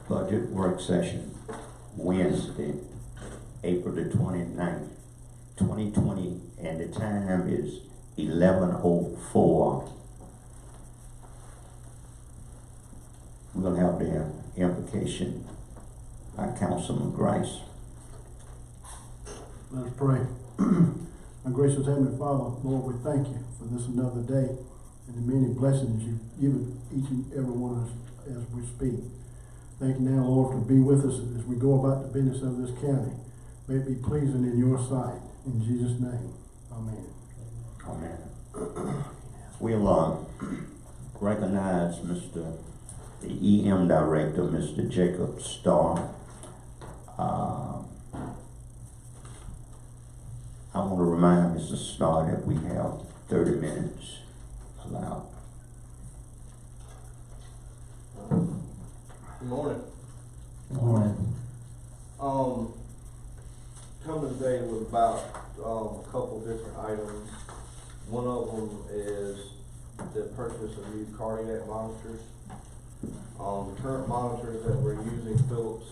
budget work session, Wednesday, April the 29th, 2020, and the time is 11:04. We're gonna have the implication by Councilman Grice. Let us pray. My gracious Heavenly Father, Lord, we thank you for this another day and the many blessings you've given each and every one of us as we speak. Thank you now, Lord, to be with us as we go about the business of this county. May it be pleasing in your sight. In Jesus' name, amen. Amen. We'll recognize the EM Director, Mr. Jacob Starr. I want to remind Mr. Starr that we have 30 minutes allowed. Good morning. Good morning. Coming today with about a couple different items. One of them is the purchase of new cardiac monitors. The current monitors that we're using, Philips,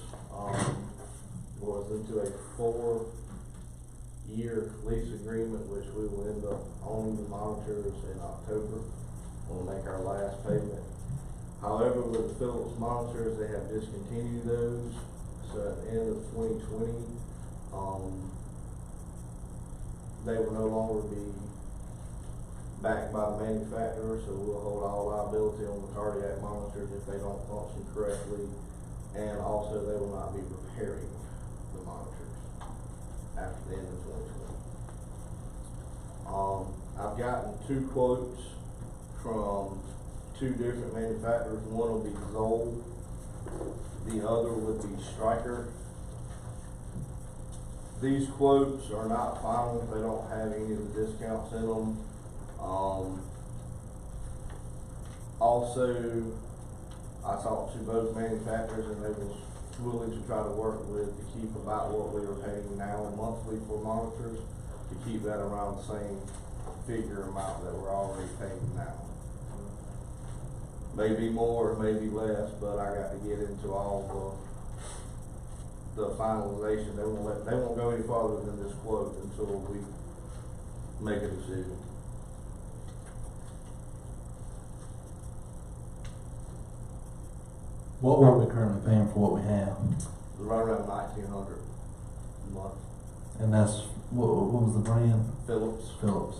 was into a 4-year lease agreement, which we will end up owning the monitors in October. We'll make our last payment. However, with the Philips monitors, they have discontinued those. So at the end of 2020, they will no longer be backed by the manufacturer, so we'll hold all liability on the cardiac monitors if they don't function correctly, and also they will not be repairing the monitors after the end of 2020. I've gotten 2 quotes from 2 different manufacturers. One will be Zoll, the other would be Stryker. These quotes are not final. They don't have any of the discounts in them. Also, I talked to both manufacturers and they was willing to try to work with to keep about what we were paying now monthly for monitors, to keep that around the same figure amount that we're already paying now. Maybe more, maybe less, but I got to get into all the finalization. They won't go any farther than this quote until we make a decision. What were we currently paying for what we have? It's right around $1,900 a month. And that's, what was the brand? Philips. Philips.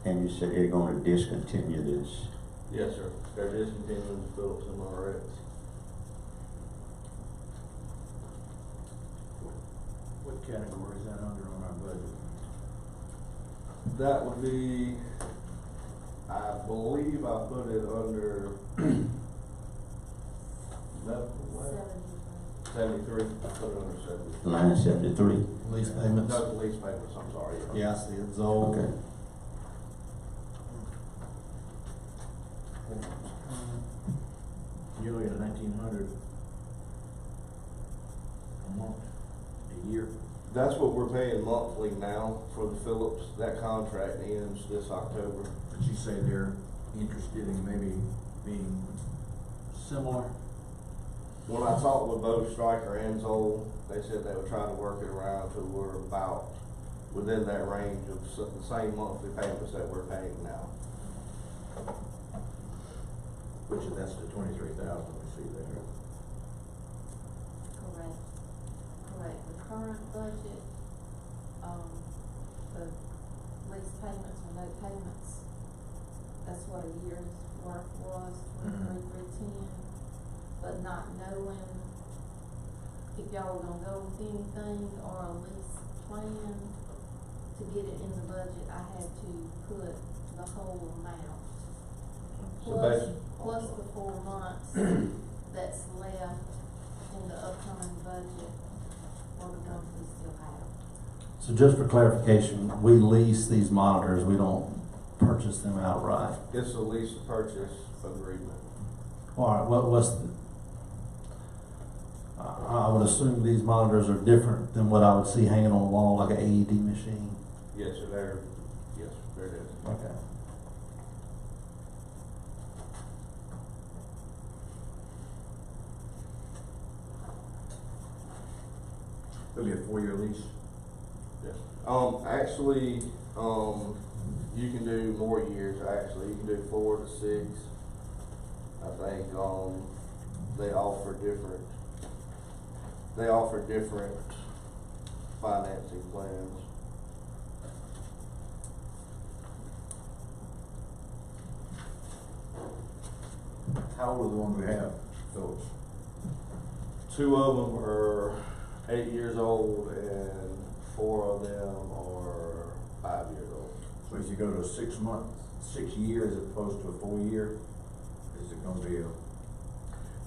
And you said they're going to discontinue this. Yes, sir. They're discontinuing the Philips MRX. What category is that under on our budget? That would be, I believe I put it under medical lab. 73. I put it under 73. Line 73. Lease payments? No, the lease payments, I'm sorry. Yeah, I see it. Zoll. Okay. You're looking at $1,900 a month, a year. That's what we're paying monthly now for the Philips. That contract ends this October. But you say they're interested in maybe being similar? When I talked with both Stryker and Zoll, they said they would try to work it around till we're about within that range of the same monthly payments that we're paying now. Which is, that's the $23,000 we see there. Correct. The current budget, the lease payments or no payments, that's what a year's worth was, 23,310. But not knowing if y'all were gonna go with anything or a lease plan to get it in the budget, I had to put the whole amount. Plus the 4 months that's left in the upcoming budget for the funds we still have. So just for clarification, we lease these monitors, we don't purchase them outright. It's a lease purchase agreement. All right, what's the, I would assume these monitors are different than what I would see hanging on the wall, like an AED machine. Yes, sir, they're different. Okay. It'll be a 4-year lease. Yes. Actually, you can do more years, actually. You can do 4 to 6. I think, they offer different financing plans. How old are the ones we have, Phillips? 2 of them are 8 years old and 4 of them are 5 years old. So if you go to a 6 year as opposed to a 4 year, is it gonna be a,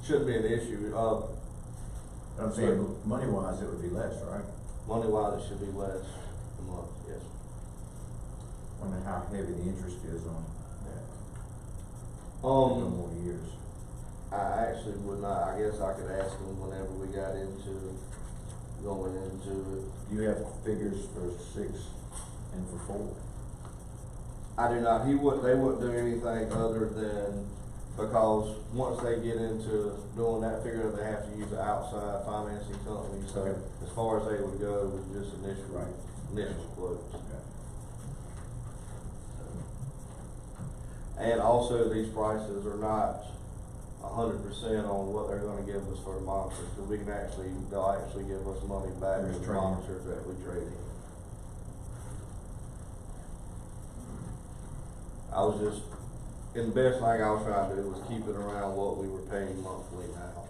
Shouldn't be an issue. I'm saying money wise, it would be less, right? Money wise, it should be less a month, yes. Wonder how heavy the interest is on that. No more years. I actually would not, I guess I could ask them whenever we got going into it. Do you have figures for 6 and for 4? I do not, they wouldn't do anything other than, because once they get into doing that figure, they have to use an outside financing company, so Okay. as far as they would go, it was just initial quotes. Okay. And also, these prices are not 100% on what they're gonna give us for the monitors, because they'll actually give us money back There's for the trade-in. monitors that we trade in. The best thing I was trying to do was keep it around what we were paying monthly now,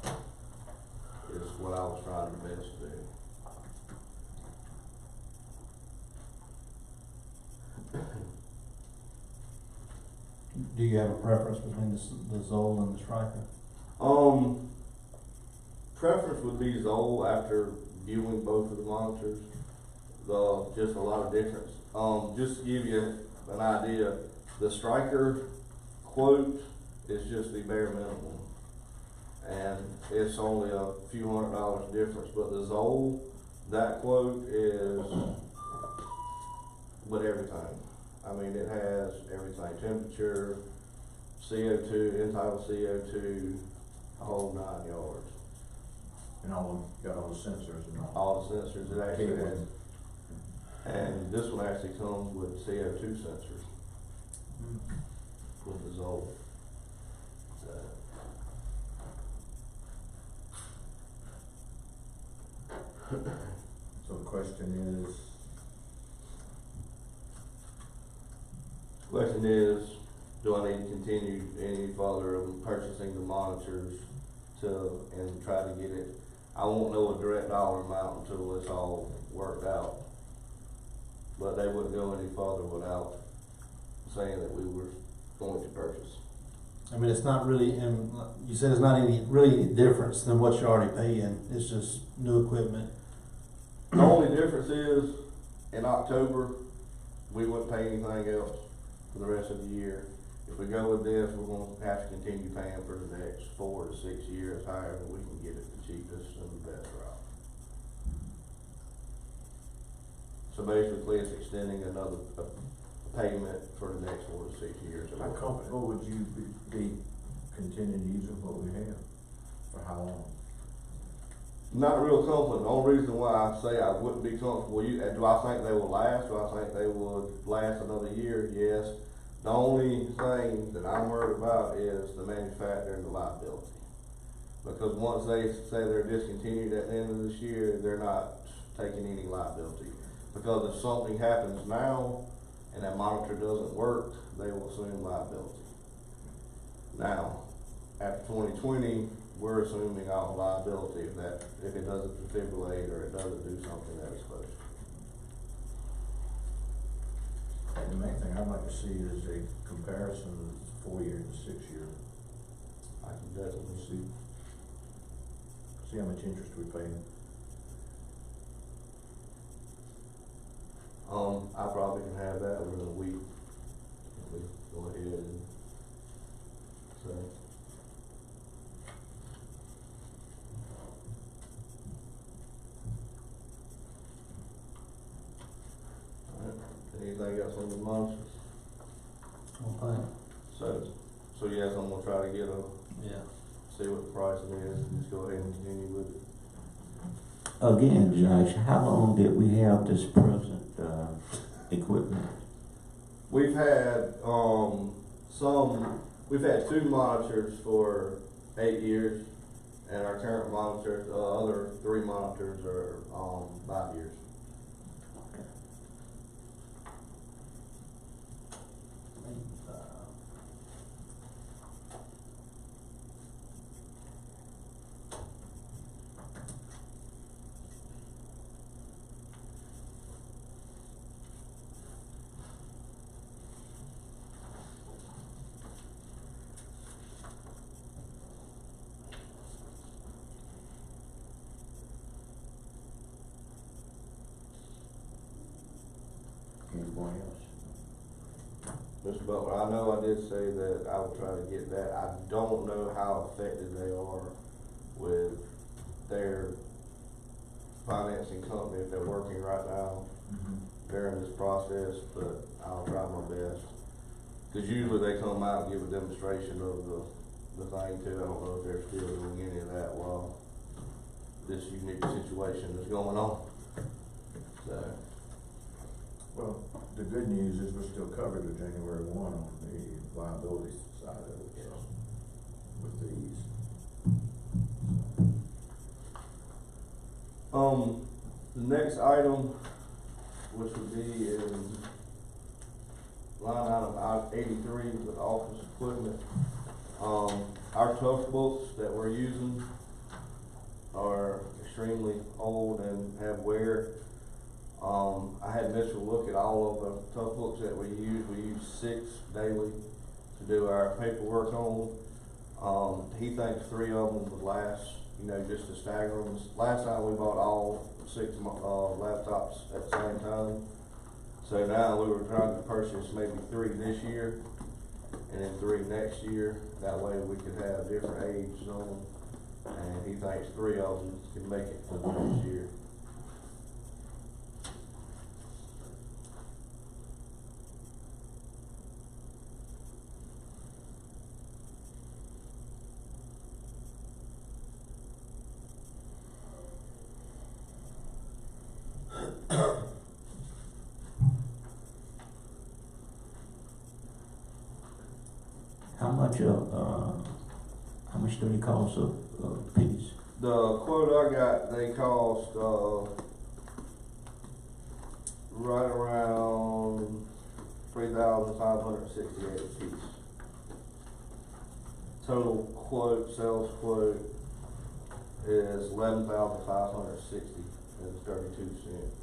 is what I was trying to best do. Do you have a preference between the Zoll and the Striker? Preference would be Zoll after viewing both of the monitors. Just a lot of difference. Just to give you an idea, the Striker quote is just the bare minimum. And it's only a few $100 difference, but the Zoll, that quote is with everything. I mean, it has everything, temperature, CO2, Untitled CO2, a whole 9 yards. And got all the sensors and all. All the sensors, it actually has. Cabling. And this one actually comes with CO2 sensors with the Zoll. So the question is, Question is, do I need to continue any further of purchasing the monitors and try to get it? I won't know a direct dollar amount until it's all worked out. But they wouldn't go any further without saying that we were going to purchase. I mean, it's not really, and you said it's not really any difference than what you're already paying. It's just new equipment. The only difference is, in October, we wouldn't pay anything else for the rest of the year. If we go with this, we're gonna have to continue paying for the next 4 to 6 years, however we can get it the cheapest and the best route. So basically, it's extending another payment for the next 4 to 6 years. how comfortable would you be continuing using what we have? For how long? Not real comfortable. The only reason why I say I wouldn't be comfortable, do I think they will last? Do I think they would last another year? Yes. The only thing that I'm worried about is the manufacturer and the liability. Because once they say they're discontinued at the end of this year, they're not taking any liability. Because if something happens now and that monitor doesn't work, they will assume liability. Now, after 2020, we're assuming all liability if it doesn't defibrillate or it doesn't do something that it's supposed to. And the main thing I'd like to see is a comparison of 4 year and 6 year. I can definitely See how much interest we pay. I probably can have that within a week. If we go ahead and say. finance on the monsters. Okay. So yes, I'm gonna try to get Yeah. see what the pricing is, and just go ahead and continue with it. Again, Josh, how long did we have this present, equipment? We've had, we've had 2 monitors for 8 years, and our current monitors, other 3 monitors are, 5 years. Anyone else? Mr. Butler, I know I did say that I would try to get that. I don't know how effective they are with their financing company, if they're working right now during this process, but I'll try my best. Cause usually they come out and give a demonstration of the thing too. I don't know if they're still doing any of that while this unique situation is going on. So. Well, the good news is we're still covered to January 1 on the liability side of it, so, with these. The next item, which would be in line item 83 with office equipment, our tough books that we're using are extremely old and have wear. I had Mitchell look at all of the tough books that we use. We use 6 daily to do our paperwork on. He thinks 3 of them would last, just to stagger them. Last time we bought all 6 laptops at the same time. So now we were trying to purchase maybe 3 this year and then 3 next year. That way we could have different ages on them. And he thinks 3 of them can make it for the next year. How much do they cost a piece? The quote I got, they cost, right around $3,568 a piece. Total quote, sales quote is $11,560 and 32 cents.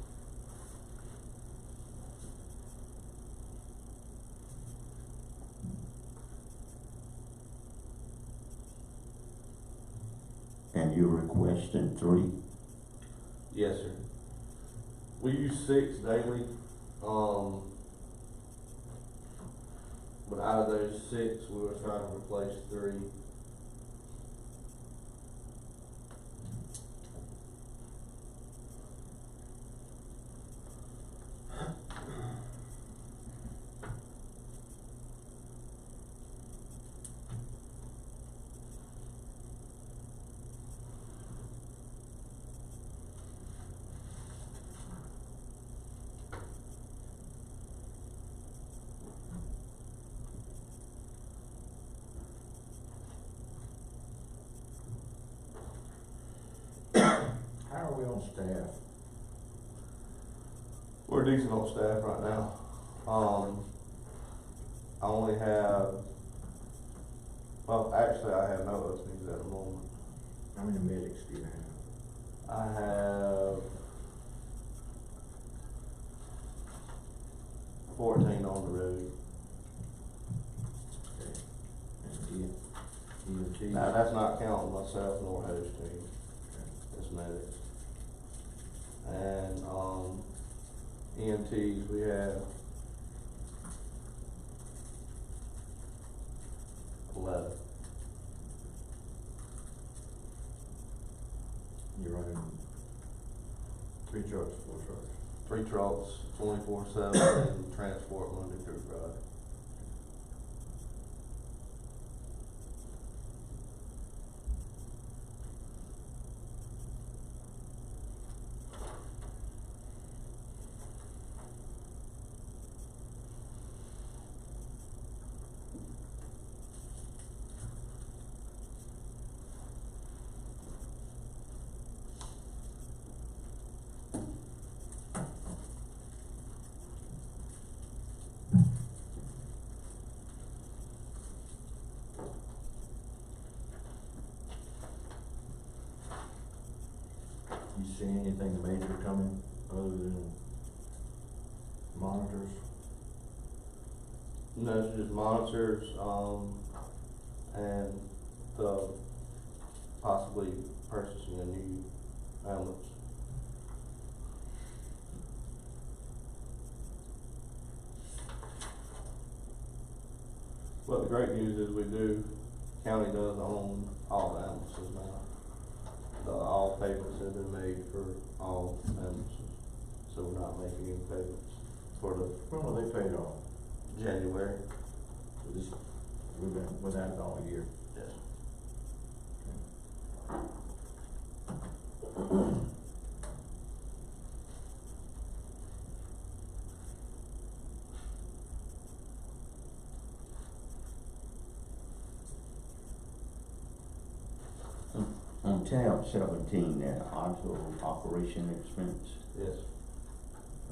And you're requesting 3? Yes, sir. We use 6 daily, but out of those 6, we were trying to replace 3. How are we on staff? We're decent on staff right now. I only have, well, actually I have no openings at the moment. How many medics do you have? I have 14 on the road. Okay. And EMT? Now, that's not counting myself nor host team. Okay. It's medics. And, EMTs, we have 11. You're running 3 trucks, 4 trucks? 3 trucks, 24/7, and transport Monday through Friday. You see anything major coming other than monitors? No, it's just monitors, and possibly purchasing a new ambulance. But the great news is county does own all the ambulances now. All payments have been made for all ambulances, so we're not making any payments for the When will they paid off? January. So this, we've been without it all year. Yes. On tab 17, that auto operation expense, Yes.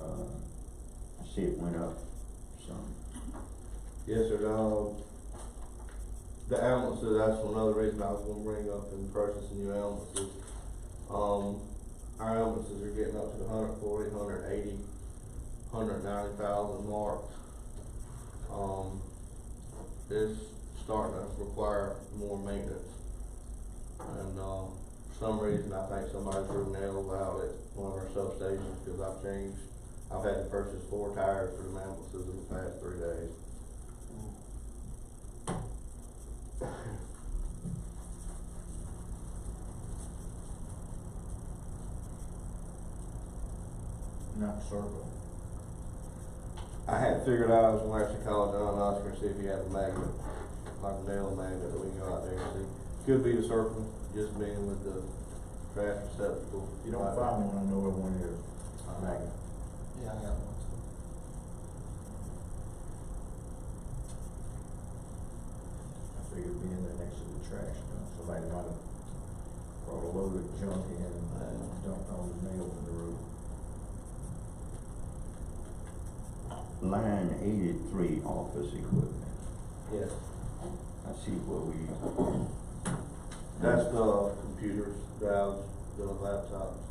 I see it went up some. Yes, sir. The ambulances, that's another reason I was gonna bring up in purchasing new ambulances. Our ambulances are getting up to the 140, 180, 190,000 mark. It's starting to require more maintenance. And, for some reason, I think somebody threw nails out at one of our substations, because I've had to purchase 4 tires for the ambulances in the past 3 days. Not circle. I had figured out I was gonna actually call John Oscar and see if he had a magnet, like a nail magnet that we can go out there and see. Could be the circle, just being with the trash receptacle. If you don't find one, I know where one is. Magnet. Yeah, I got one too. I figured it'd be in there next to the trash. You know, somebody might have brought a load of junk in and dumped all the nails in the road. Line 83, office equipment. Yes, I see where we, that's the computers, drives, the laptops.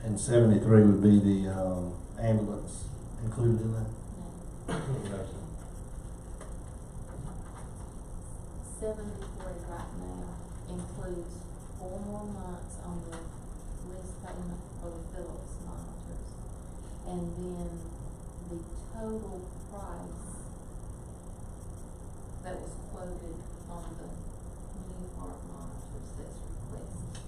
And 73 would be the, ambulance included in that? Yes, sir. 73 right now includes 4 more months on the lease payment for the Phillips monitors. And then the total price that was quoted on the new heart monitors that's requested.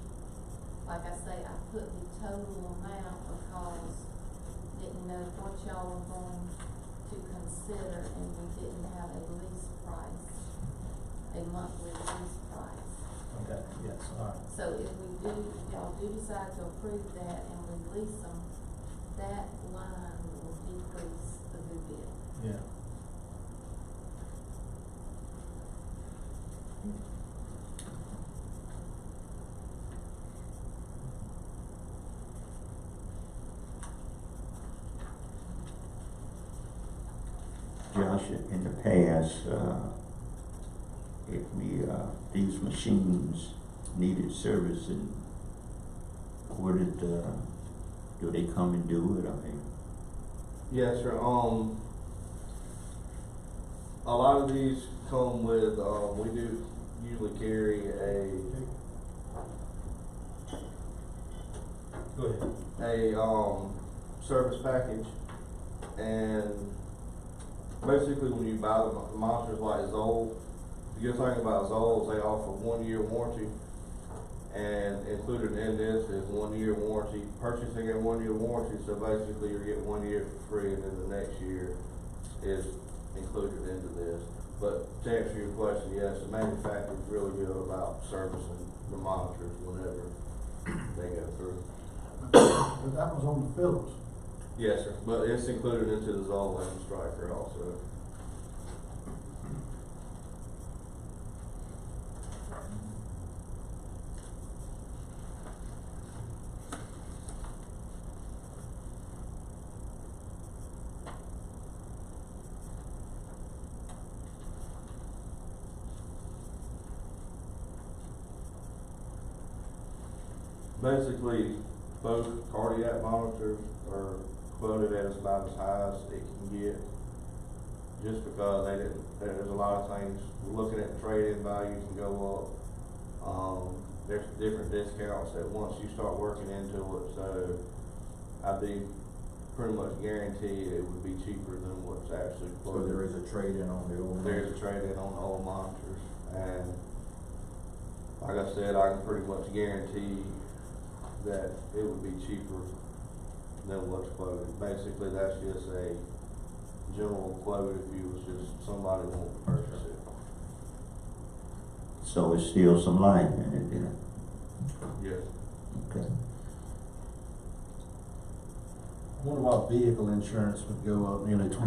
Like I say, I put the total amount because didn't know what y'all were going to consider, and we didn't have a lease price, a monthly lease price. Okay, yes, all right. So if y'all do decide to approve that and we lease them, that line will decrease a good bit. Yeah. Josh, in the past, if these machines needed servicing, where do they come and do it? I mean, Yes, sir. A lot of these come with, we do usually carry Go ahead. a service package, and basically when you buy the monitors like Zoll, the good thing about Zoll is they offer 1 year warranty, and included in this is 1 year warranty, purchasing a 1 year warranty, so basically you're getting 1 year for free, and then the next year is included into this. But to answer your question, yes, the manufacturer's really good about servicing the monitors whenever they go through. But that was on the Phillips. Yes, sir, but it's included into the Zoll and Striker also. Basically, both cardiac monitors are quoted as about as high as it can get, just because there's a lot of things, looking at the trade-in value can go up. There's different discounts that once you start working into it, so I'd be pretty much guaranteed it would be cheaper than what's actually So quoted. there is a trade-in on the old. There's a trade-in on the old monitors, and like I said, I can pretty much guarantee that it would be cheaper than what's quoted. Basically, that's just a general quote if you was just somebody wanting to purchase it. So it's still some life in it then? Yes. Okay. I wonder why vehicle insurance would go up nearly 25%.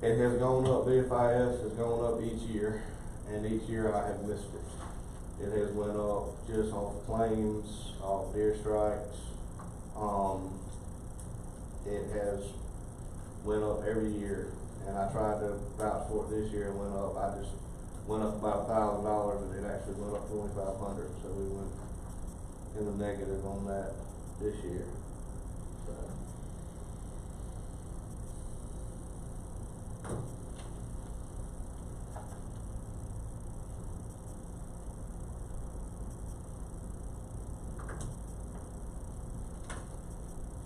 It has gone up, BFIS has gone up each year, and each year I have missed it. It has went up just off claims, off deer strikes. It has went up every year, and I tried to vouch for it this year and went up. I just went up about $1,000, and it actually went up $2,500. So we went in the negative on that this year. So.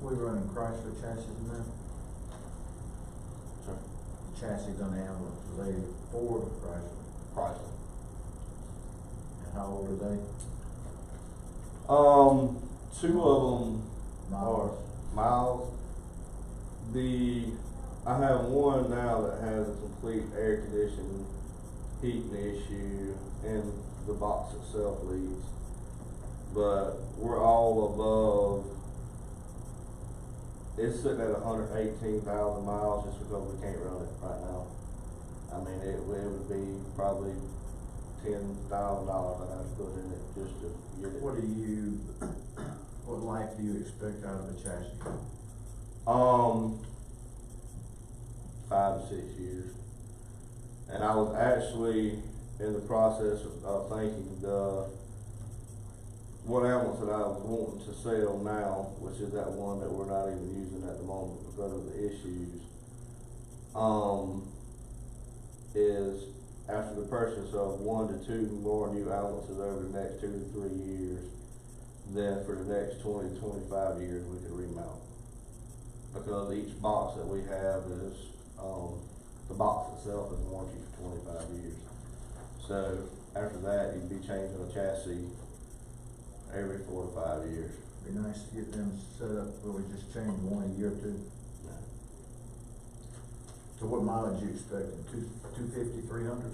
We running Chrysler chassis now? Sorry? The chassis on the ambulance, are they Ford or Chrysler? Chrysler. And how old are they? Two of them Miles. are miles. I have one now that has a complete air conditioning heating issue, and the box itself leaks. But we're all above. It's sitting at 118,000 miles just because we can't run it right now. I mean, it would be probably $10,000 I'd have to put in it just to get it. What life do you expect out of the chassis? 5 to 6 years. And I was actually in the process of thinking one ambulance that I was wanting to sell now, which is that one that we're not even using at the moment because of the issues, is after the purchase of 1 to 2 more new ambulances over the next 2 to 3 years, then for the next 20 to 25 years we could remount. Because each box that we have is, the box itself is warranty for 25 years. So after that, you'd be changing a chassis every 4 to 5 years. Be nice to get them set up where we just change one a year or two. Yeah. So what mileage you expecting? 250, 300?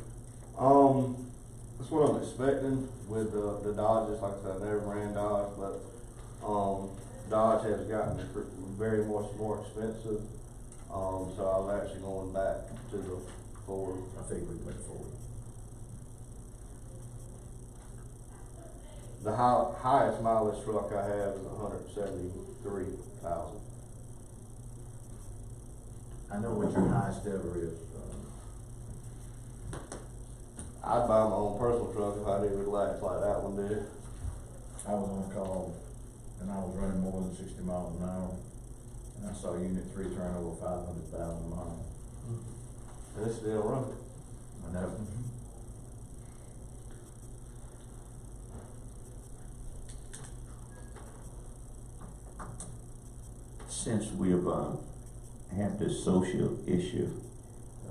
That's what I'm expecting with the Dodges. Like I said, I never ran Dodge, but Dodge has gotten very much more expensive. So I was actually going back to the Ford. I think we went forward. The highest mileage truck I have is 173,000. I know what your highest ever is. I'd buy my own personal truck if I did relax like that one did. I was on call and I was running more than 60 miles an hour. And I saw Unit 3 turn over 500,000 miles. And it's still running. I know. Since we've, had this social issue,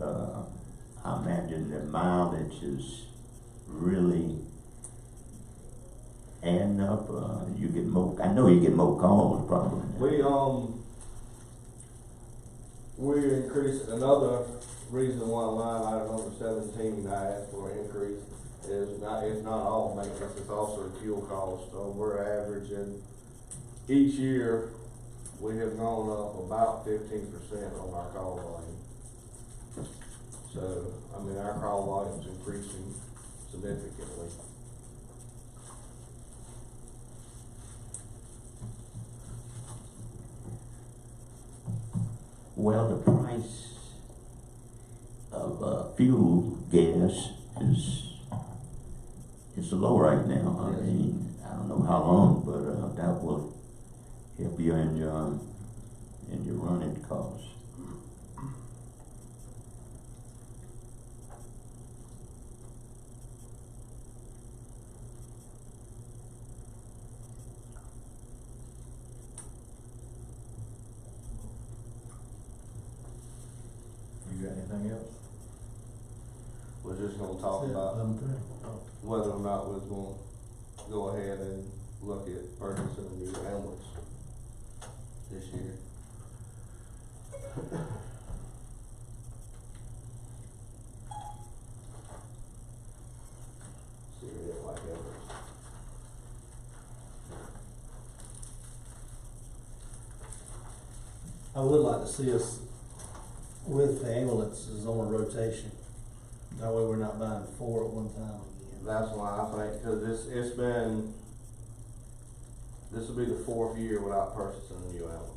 I imagine the mileage is really adding up, you get more, I know you get more calls probably. We increased, another reason why line item number 17, I asked for an increase, is not, it's not all maintenance, it's also fuel cost. We're averaging, each year, we have gone up about 15% on our call volume. So, I mean, our call volume's increasing significantly. Well, the price of fuel, gas is low right now. I Yes. mean, I don't know how long, but that will help you in your running costs. You got anything else? We're just gonna talk That's it, about 11:30. Oh. whether or not we're gonna go ahead and look at purchasing a new ambulance this year. See, we didn't like ambulance. I would like to see us with the ambulances on a rotation. That way we're not buying 4 at one time again. That's why I think, cause it's been, this will be the 4th year without purchasing a new ambulance.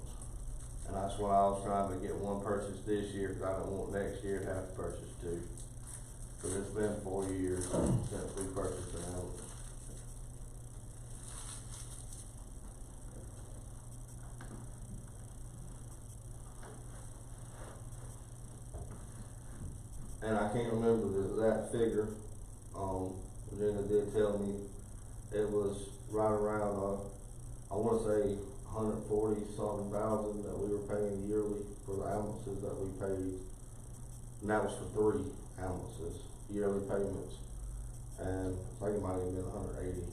And that's why I was trying to get one purchase this year, cause I don't want next year to have to purchase 2. Cause it's been 4 years since we purchased an ambulance. And I can't remember the exact figure, Virginia did tell me it was right around, I wanna say 140-something thousand that we were paying yearly for the ambulances that we paid. And that was for 3 ambulances, yearly payments. And I think it might have been 180.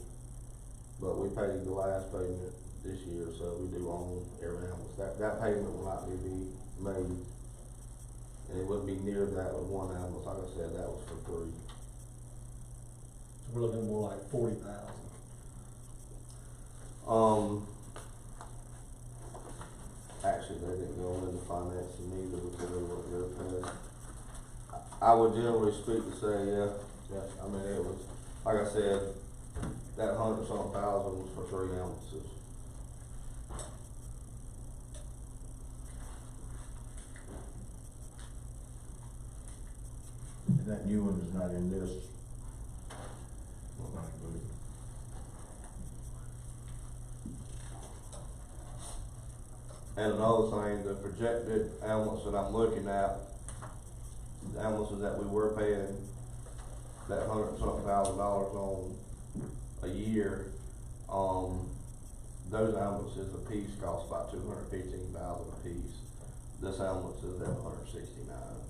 But we paid the last payment this year, so we do own every ambulance. That payment will not be made. And it wouldn't be near that with one ambulance, like I said, that was for 3. So we're looking more like 40,000. Actually, they didn't go into financing either because they weren't gonna pay. I would generally speak to say, yeah, I mean, it was, like I said, that 100-something thousand was for 3 ambulances. And that new one is not in this. Not included. And another thing, the projected ambulance that I'm looking at, the ambulances that we were paying that $100-something thousand on a year, those ambulances a piece cost about $215,000 a piece. This ambulance is at $169,000.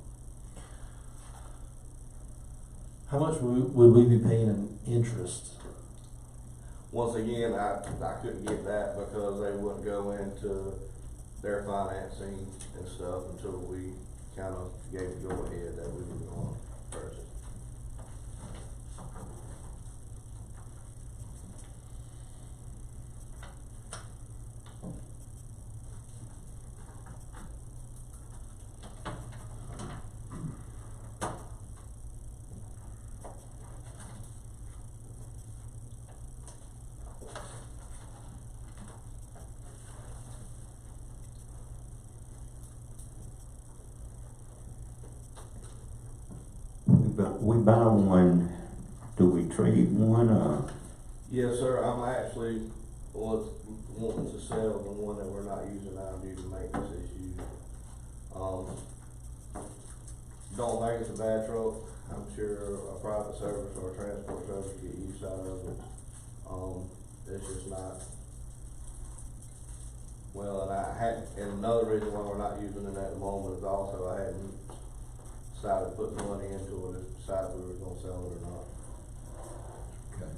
How much would we be paying in interest? Once again, I couldn't get that because they wouldn't go into their financing and stuff until we kind of gave the go ahead that we were going to purchase. We buy one, do we trade one, Yes, sir. I'm actually wanting to sell the one that we're not using now due to maintenance issues. don't think it's a bad truck. I'm sure a private service or a transport service get use out of it. It's just not, well, and another reason why we're not using it at the moment is also I hadn't decided to put money into it, decided we were gonna sell it or not. Okay.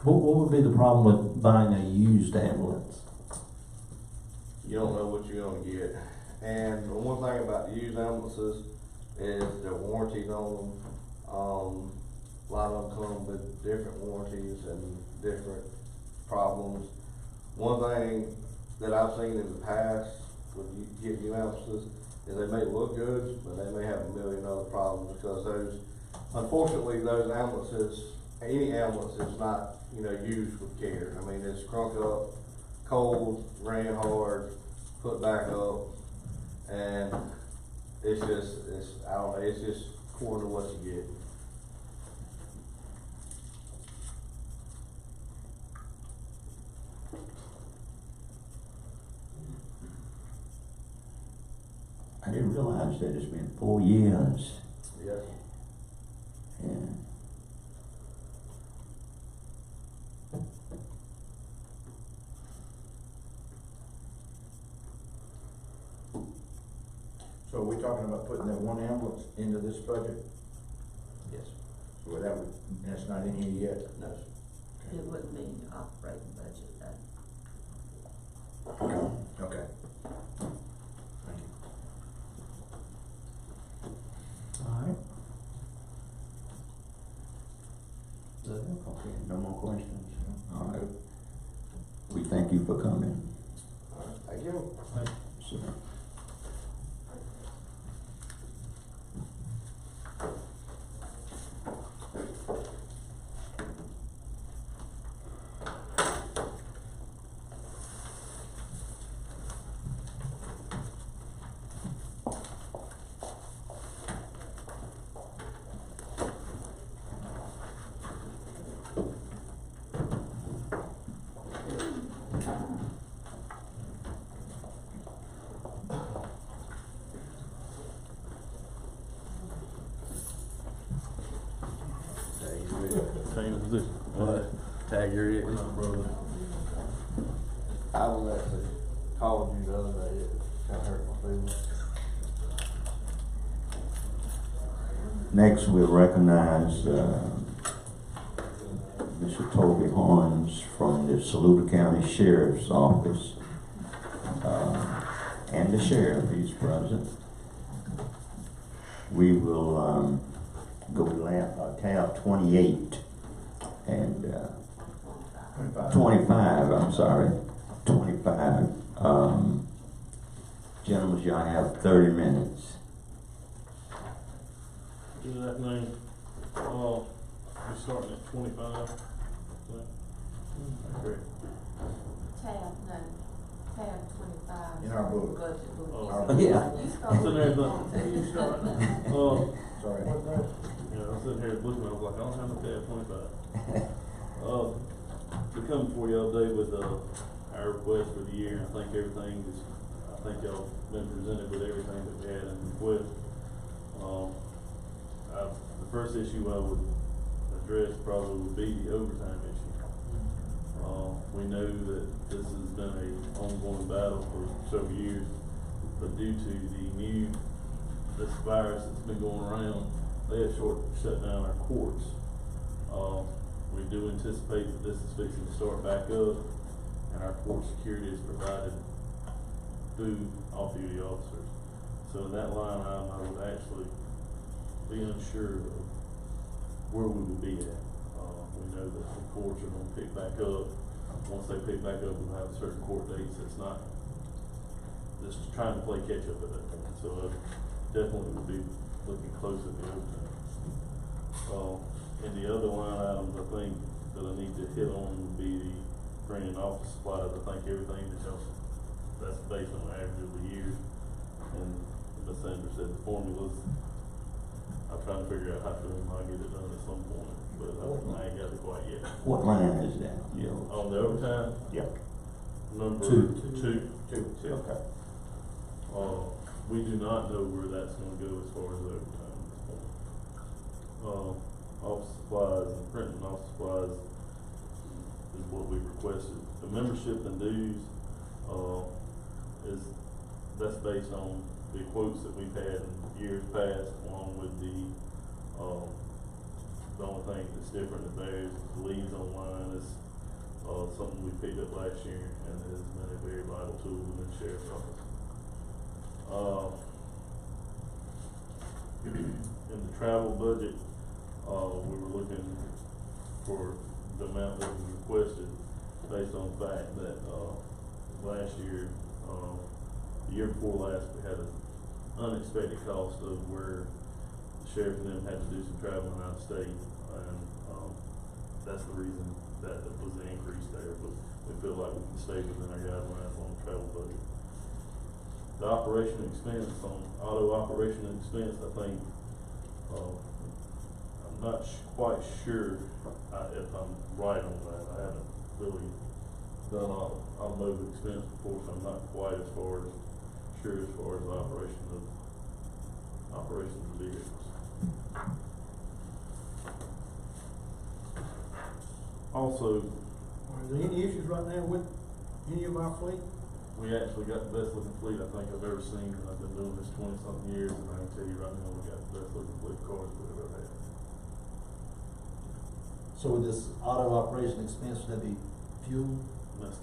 What would be the problem with buying a used ambulance? You don't know what you're gonna get. And the one thing about the used ambulances is their warranties on them. A lot of them come with different warranties and different problems. One thing that I've seen in the past with getting new ambulances is they may look good, but they may have a million other problems because those, unfortunately, those ambulances, any ambulance is not, used with care. I mean, it's crunk up, cold, ran hard, put back up, and it's just according to what you get. I didn't realize that it's been 4 years. Yes. Yeah. So are we talking about putting that one ambulance into this budget? Yes. So that's not in here yet? No, sir. It wouldn't be in your operating budget, though. Okay. Thank you. Alright. Okay, no more questions? All right. We thank you for coming. All right, thank you. Sir. Tag your it. I was actually called you the other day, it kinda hurt my feelings. Next, we'll recognize Mr. Toby Horns from the Saluda County Sheriff's Office, and the sheriff, he's present. We will go to tab 28 and 25, I'm sorry, 25. Gentlemen, y'all have 30 minutes. Good afternoon. We're starting at 25. Correct. Tab 25. In our book. Budget book. Oh. Yeah. You I'm start sitting there, with you start. Sorry. I'm sitting here looking, I was like, I don't have no tab 25. We're coming for y'all today with, our request for the year. I think y'all been presented with everything that we had in the request. The first issue I would address probably would be the overtime issue. We know that this has been an ongoing battle for several years, but due to this virus that's been going around, they have shut down our courts. We do anticipate that this is fixing to start back up, and our court security is provided through off-duty officers. So in that line item, I would actually be unsure of where we would be at. We know that the courts are gonna pick back up. Once they pick back up, we'll have certain court dates that's not just trying to play catch up at that point. So I definitely would be looking close at the overtime. And the other line items I think that I need to hit on would be the printing office supplies. I think everything that's based on the average of the year. And Ms. Sanders said the formulas, I'm trying to figure out how to might get it done at some point, but I ain't got it quite yet. What line is that, Joe? On the overtime, Yep. number Two. two. Okay. we do not know where that's gonna go as far as overtime at this point. Office supplies and printing office supplies is what we requested. The membership and dues, that's based on the quotes that we've had in years past, along with the only thing that's different and varies is the leads online is, something we picked up last year, and it has been a very vital tool within the sheriff's office. In the travel budget, we were looking for the amount that we requested based on the fact that, last year, the year before last, we had an unexpected cost of where the sheriff and them had to do some traveling out of state, and, that's the reason that it was the increase there, but we feel like we can stay within our guidelines on the travel budget. The operation expense, on auto operation expense, I think, I'm not quite sure if I'm right on that. I haven't really done automotive expense before, so I'm not quite sure as far as the operation of vehicles. Also, Are there any issues right now with any of our fleet? we actually got the best looking fleet I think I've ever seen, and I've been doing this 20-something years, and I can tell you right now, we got the best looking fleet of cars we've ever had. So with this auto operation expense, would that be fuel? That's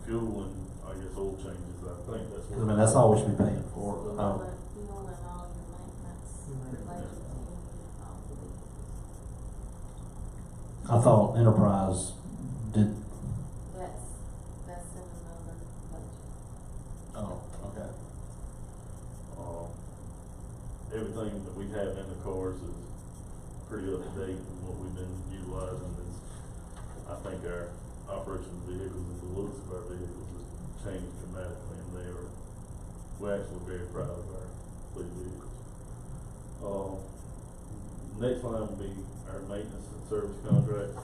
fuel and I guess oil changes, I think that's what. I mean, that's all we should be paying for. Fuel and all your maintenance related to the vehicles. I thought Enterprise did, That's in another budget. Oh, okay. Everything that we have in the cars is pretty up to date, and what we've been utilizing is, I think our operation of vehicles and the looks of our vehicles has changed dramatically, and we're actually very proud of our fleet vehicles. Next line will be our maintenance and service contracts.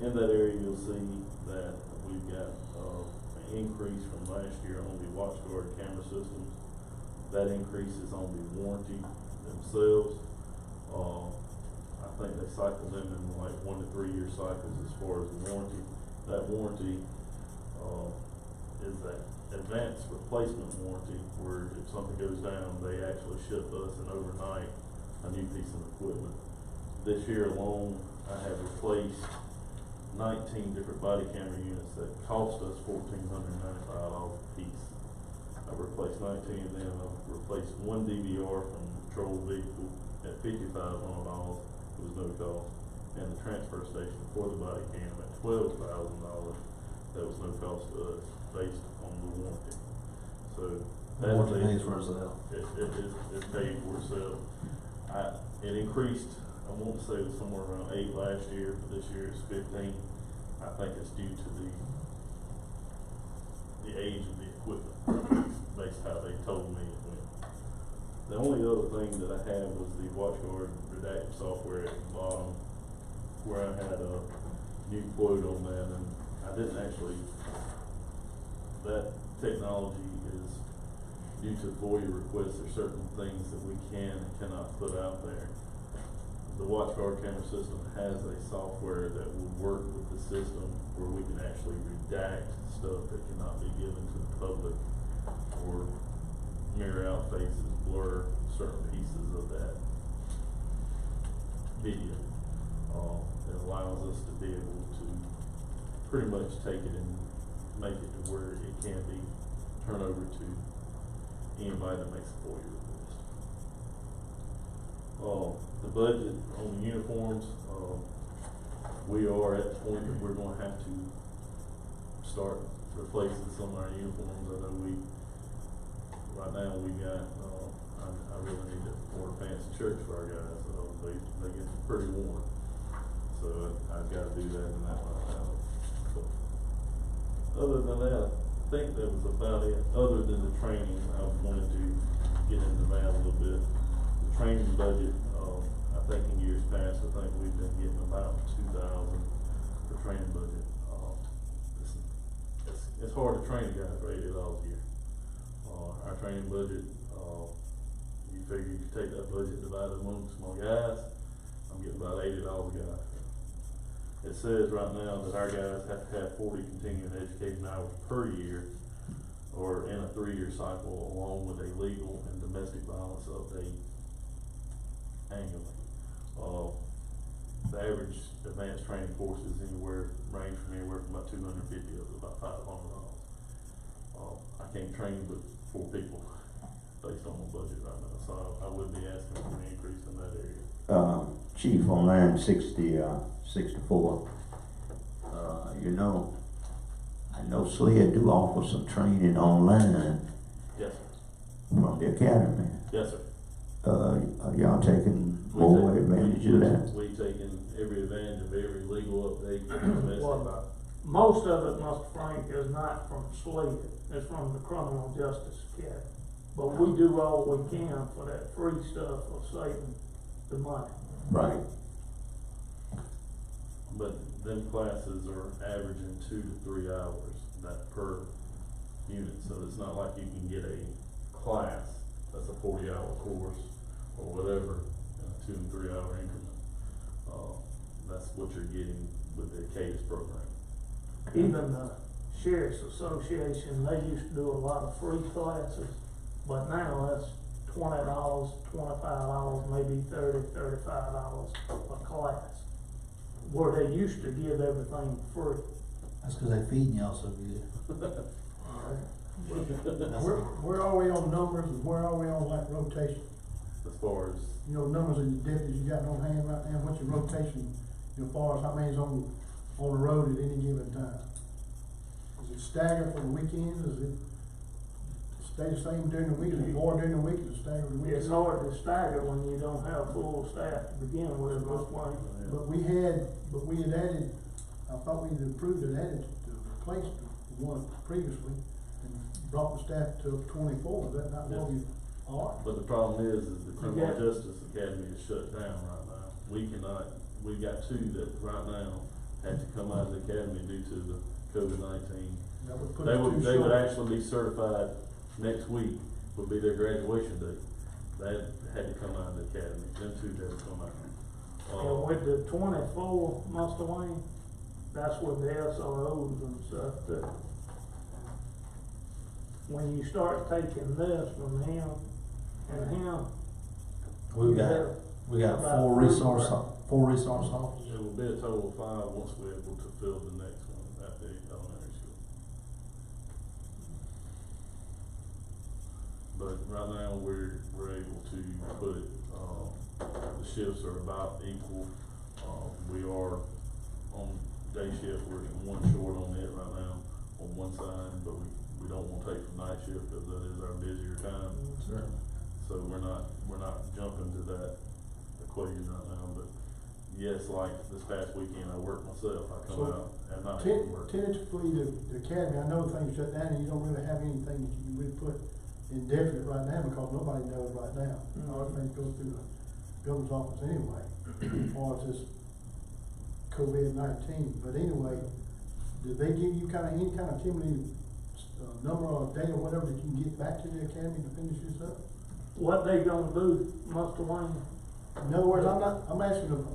In that area, you'll see that we've got, an increase from last year on the WatchGuard camera systems. That increase is on the warranty themselves. I think they cycle them in like 1 to 3 year cycles as far as the warranty. That warranty, is that advanced replacement warranty, where if something goes down, they actually ship us an overnight a new piece of equipment. This year alone, I have replaced 19 different body camera units that cost us $1,495 a piece. I've replaced 19 of them. I've replaced one DVR from the patrol vehicle at $5,500. It was no cost. And the transfer station for the body cam at $12,000. That was no cost to us based on the warranty. So that warranty pays for itself. It paid for itself. It increased, I want to say it was somewhere around 8 last year, but this year it's 15. I think it's due to the age of the equipment, based how they told me it went. The only other thing that I had was the WatchGuard redacted software at the bottom, where I had a new quote on that, and I didn't actually, that technology is due to FOIA requests. There's certain things that we can and cannot put out there. The WatchGuard camera system has a software that will work with the system where we can actually redact stuff that cannot be given to the public, or mirror out faces, blur certain pieces of that video. It allows us to be able to pretty much take it and make it to where it can be turned over to anybody that makes a FOIA request. The budget on the uniforms, we are at the point that we're gonna have to start replacing some of our uniforms. I know right now we got, I really need to order fancy shirts for our guys. They get pretty warm. So I've got to do that in that line. But other than that, I think that was about it. Other than the training, I wanted to get into that a little bit. The training budget, I think in years past, I think we've been getting about $2,000 for training budget. It's hard to train a guy for $80 a year. Our training budget, You figure you could take that budget, divide it amongst my guys, I'm getting about $80 a guy. It says right now that our guys have to have 40 continuing education hours per year, or in a 3-year cycle, along with a legal and domestic violence update annually. The average advanced training course is range from anywhere from about $250 up to about $500. I can't train but 4 people based on my budget right now, so I would be asking for an increase in that area. Chief, on line 64, you know, I know SLED do offer some training online Yes, sir. from the academy. Yes, sir. Are y'all taking more advantage of that? We taking every advantage of every legal update. Domestic Well, most of it, Mr. Frank, is not from SLED, it's from the Criminal Justice Academy. But we do all we can for that free stuff of saving the money. Right. But them classes are averaging 2 to 3 hours per unit, so it's not like you can get a class that's a 40-hour course or whatever in a 2 and 3 hour increment. That's what you're getting with the CADIS program. Even the Sheriff's Association, they used to do a lot of free classes, but now that's $20, $25, maybe $30, $35 a class. Where they used to give everything free. That's cause they feeding y'all so good. Where are we on numbers and where are we on like rotation? As far as, You know, numbers of your deputies you got on hand right now, what's your rotation, as far as how many's on the road at any given time? Is it staggered for the weekends, is it stay the same during the week, is it more during the week, is it staggered the weekends? It's hard to stagger when you don't have full staff to begin with, most likely. But we had added, I thought we had approved and added to replace the one previously and brought the staff to 24, is that not what we are? but the problem is the Criminal Yeah. Justice Academy is shut down right now. We've got 2 that right now had to come out of the academy due to the COVID-19. That would put They us would, too they would short. actually be certified next week, would be their graduation date. They had to come out of the academy, them 2 had to come out. And with the 24, Mr. Wayne, that's with the SROs and stuff too. When you start taking this from him and him. We got about four three resource more. officers. It will be a total of 5 once we're able to fill the next one at the elementary school. But right now, we're able to put, the shifts are about equal. We are on day shift, we're 1 short on it right now on one side, but we don't wanna take from night shift because that is our busier time. Sure. So we're not jumping to that equation right now, but yes, like this past weekend, I worked myself, I come So, out at night and work. Tentatively, the academy, I know things shut down and you don't really have anything that you can really put indefinite right now because nobody knows right now. All things go through the governor's office anyway, as far as this COVID-19. But anyway, did they give you any kind of tentative number or day or whatever that you can get back to the academy to finish this up? What they gonna do, Mr. Wayne? In other words, I'm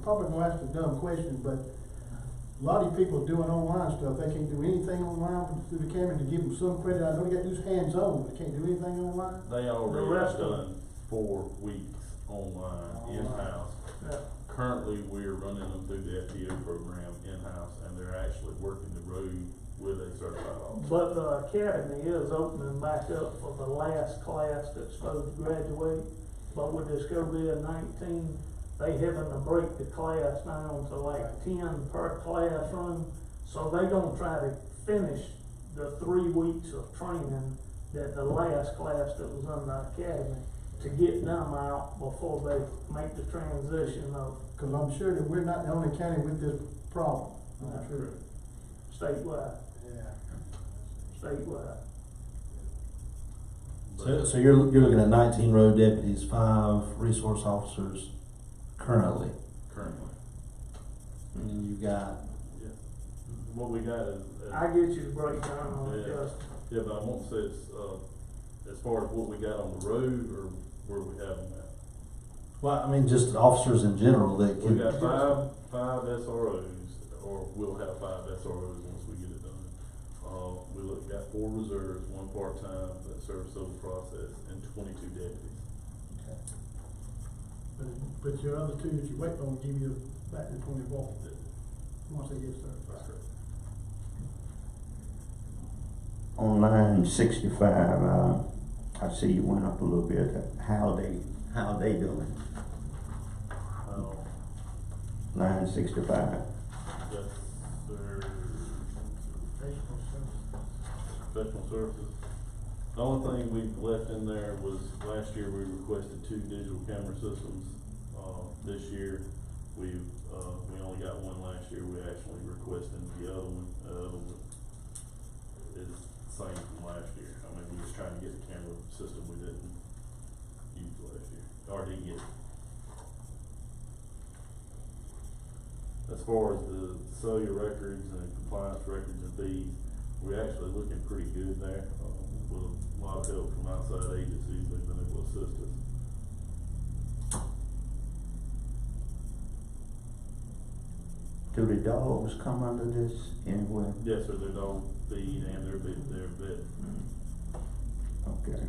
probably gonna ask a dumb question, but a lot of you people doing online stuff, they can't do anything online through the camera to give them some credit. I know they got to do hands-on, but they can't do anything online. They already The rest have of done 4 weeks online, in-house. Yeah. Currently, we're running them through the FTO program in-house, and they're actually working the road with a certified officer. But the academy is opening back up for the last class that's supposed to graduate. But with this COVID-19, they having to break the class down to like 10 per classroom. So they gonna try to finish the 3 weeks of training that the last class that was in the academy to get them out before they make the transition of Cause I'm sure that we're not the only county with this problem. I'm sure. statewide. Yeah. Statewide. So you're looking at 19 road deputies, 5 resource officers currently. Currently. And then you've got, Yeah. What we got is. I get you the breakdown on it, Yeah. Justin. Yeah, but I won't say as far as what we got on the road, or where we have them at? Well, I mean, just officers in general that We can. got five SROs, or we'll have 5 SROs once we get it done. Got 4 reserves, 1 part-time that serves civil process, and 22 deputies. But your other two that you're waiting on will give you back to 24, once they get started. That's correct. On line 65, I see you went up a little bit. How they doing? Line 65. Yes, sir. Professional services. The only thing we've left in there was, last year we requested 2 digital camera systems. This year, we only got 1 last year. We actually requested the other one. The other one is the same from last year. I mean, we was trying to get the camera system we didn't use last year, or didn't get. As far as the cellular records and compliance records and fees, we're actually looking pretty good there, with a lot of help from outside agencies. They've been able to assist us. Do the dogs come under this anywhere? Yes, sir, their dog feed and their vet. Okay.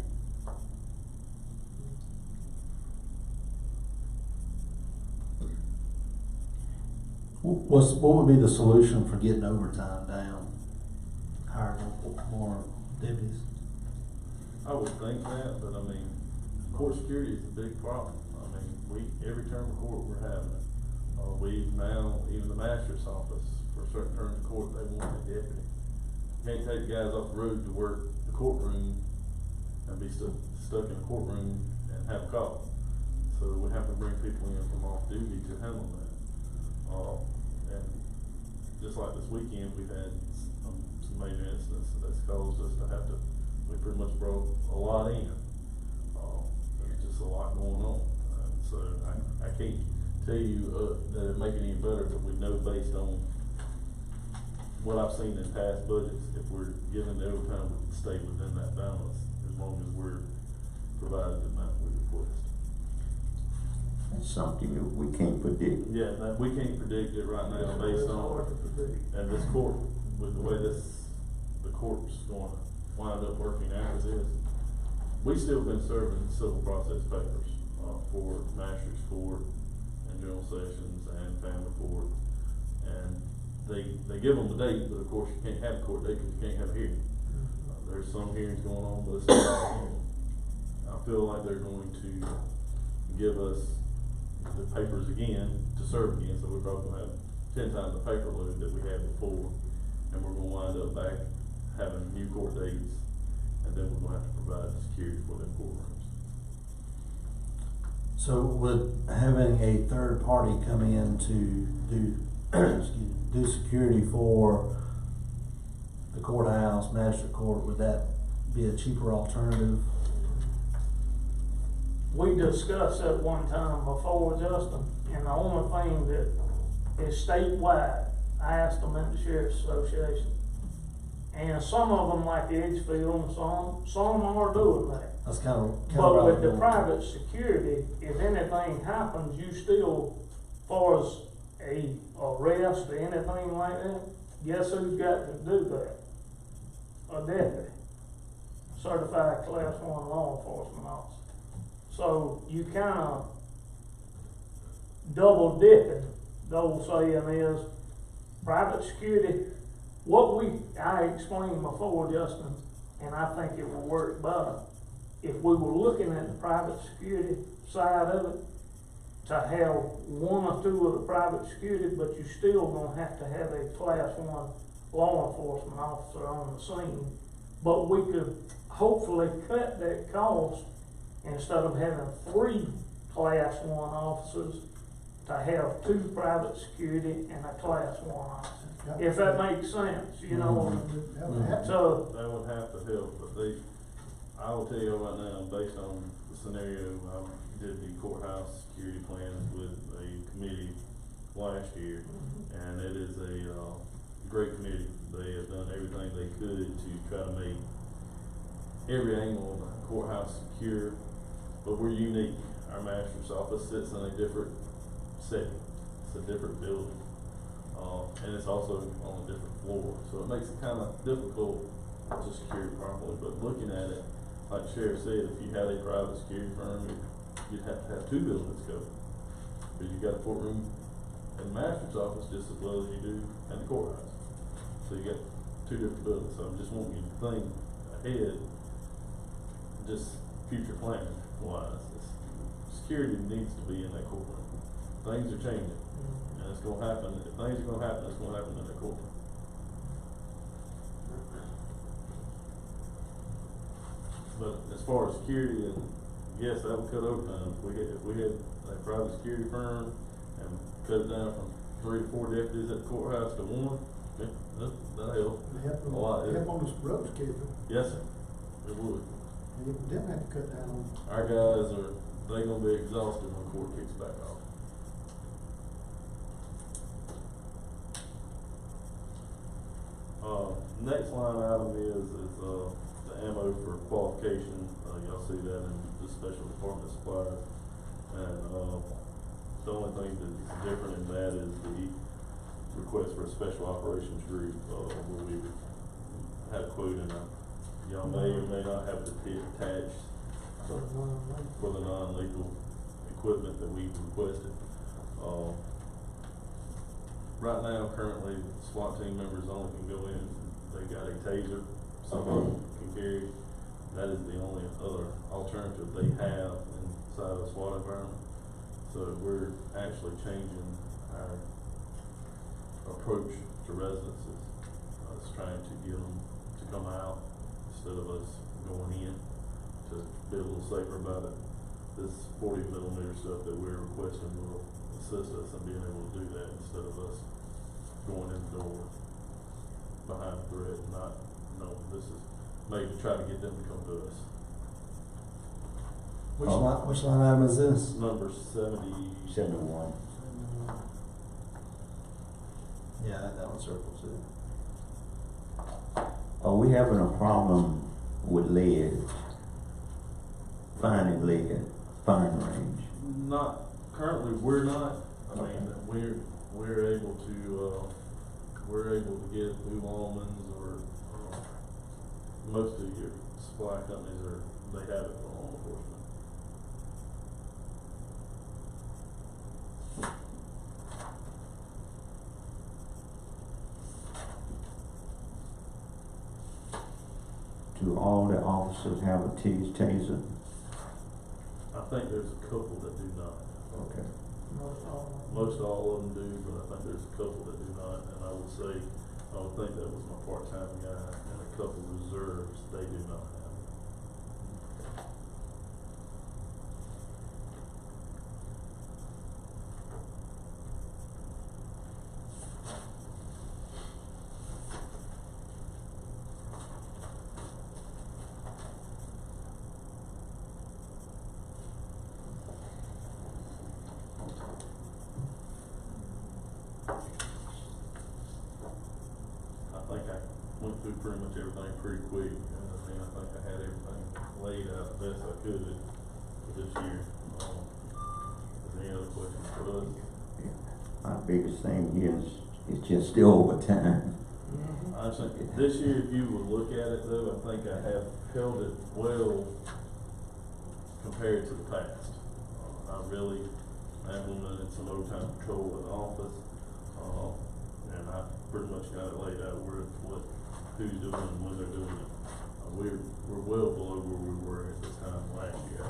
What would be the solution for getting overtime down? Hire more deputies? I would think that, but I mean, court security is a big problem. I mean, every term of court we're having it. We've now, even the magistrate's office, for certain terms of court, they want a deputy. You can't take the guys off the road to work the courtroom and be stuck in a courtroom and have a call. So we have to bring people in from off duty to handle that. And just like this weekend, we've had some major incidents that's caused us to have to, we pretty much brought a lot in. There's just a lot going on. So I can't tell you that it make it any better, but we know based on what I've seen in past budgets, if we're given the overtime, we can stay within that balance as long as we're provided the amount we request. That's something that we can't predict. Yeah, we can't predict it right now based on, and this court, with the way the court's going to wind up working after this, we still been serving civil process papers, for magistrate's court and general sessions and family court. And they give them the date, but of course you can't have a court date because you can't have a hearing. There's some hearings going on, but it's not. I feel like they're going to give us the papers again to serve again, so we're probably gonna have 10 times the paper load that we had before, and we're gonna wind up back having new court dates, and then we're gonna have to provide security for them courtrooms. So would having a third party come in to do security for the courthouse, magistrate court, would that be a cheaper alternative? We discussed that one time before, Justin, and the only thing that is statewide, I asked them at the Sheriff's Association. And some of them, like Edgefield and some are doing that. That's kind of But with the private security, if anything happens, you still, far as a arrest or anything like that, guess who's got to do that? A deputy. Certified Class 1 law enforcement officer. So you kinda double dipping. The old saying is, private security, I explained before, Justin, and I think it will work better. If we were looking at the private security side of it, to have 1 or 2 of the private security, but you still gonna have to have a Class 1 law enforcement officer on the scene. But we could hopefully cut that cost, instead of having 3 Class 1 officers, to have 2 private security and a Class 1 officer. If that makes sense, you know. So That would have to help, but I will tell you right now, based on the scenario, I did the courthouse security plans with a committee last year, and it is a great committee. They have done everything they could to try to make every angle of the courthouse secure, but we're unique. Our master's office sits in a different setting. It's a different building. And it's also on a different floor, so it makes it kind of difficult to secure it properly. But looking at it, like the Sheriff said, if you had a private security firm, you'd have to have two buildings covered. Because you got a courtroom and the master's office just as well as you do in the courthouse. So you got two different buildings, so I just want you to think ahead, just future planning wise. Security needs to be in that courtroom. Things are changing. And it's gonna happen, if things are gonna happen, it's gonna happen in the courtroom. But as far as security, and yes, that would cut overtime. If we had a private security firm and cut it down from 3 to 4 deputies at the courthouse to 1, yeah, that'd help a lot. Help on the road schedule. Yes, sir, it would. And you didn't have to cut down on. Our guys they gonna be exhausted when court kicks back off. Next line item is the ammo for qualification. Y'all see that in the special department supplies. And, the only thing that's different in that is the request for a special operations group, where we had a quote in y'all may or may not have the attached for the non-lethal equipment that we requested. Right now, currently, SWAT team members only can go in, they got a taser, some of them can carry. That is the only other alternative they have inside of a SWAT environment. So we're actually changing our approach to residences. It's trying to get them to come out instead of us going in to be a little safer about it. This 40mm stuff that we're requesting will assist us in being able to do that instead of us going in the door behind the threat and not knowing this is made to try to get them to come to us. Which line item is this? Number 71. Yeah, that one circle too. Are we having a problem with lead? Finding lead, firing range? Not currently. We're not. I mean, we're able to get New Almonds or most of your supply companies they have it for law enforcement. Do all the officers have a taser? I think there's a couple that do not. Okay. Most all of them do, but I think there's a couple that do not. And I would say, I would think that was my part-time guy, and a couple reserves, they do not have it. I think I went through pretty much everything pretty quick. I mean, I think I had everything laid out the best I could for this year. Is there any other questions for us? My biggest thing here is just the overtime. I think this year, if you would look at it though, I think I have held it well compared to the past. I really implemented some overtime control in the office, and I pretty much got it laid out where who's doing and when they're doing it. We're well below where we were at this time last year.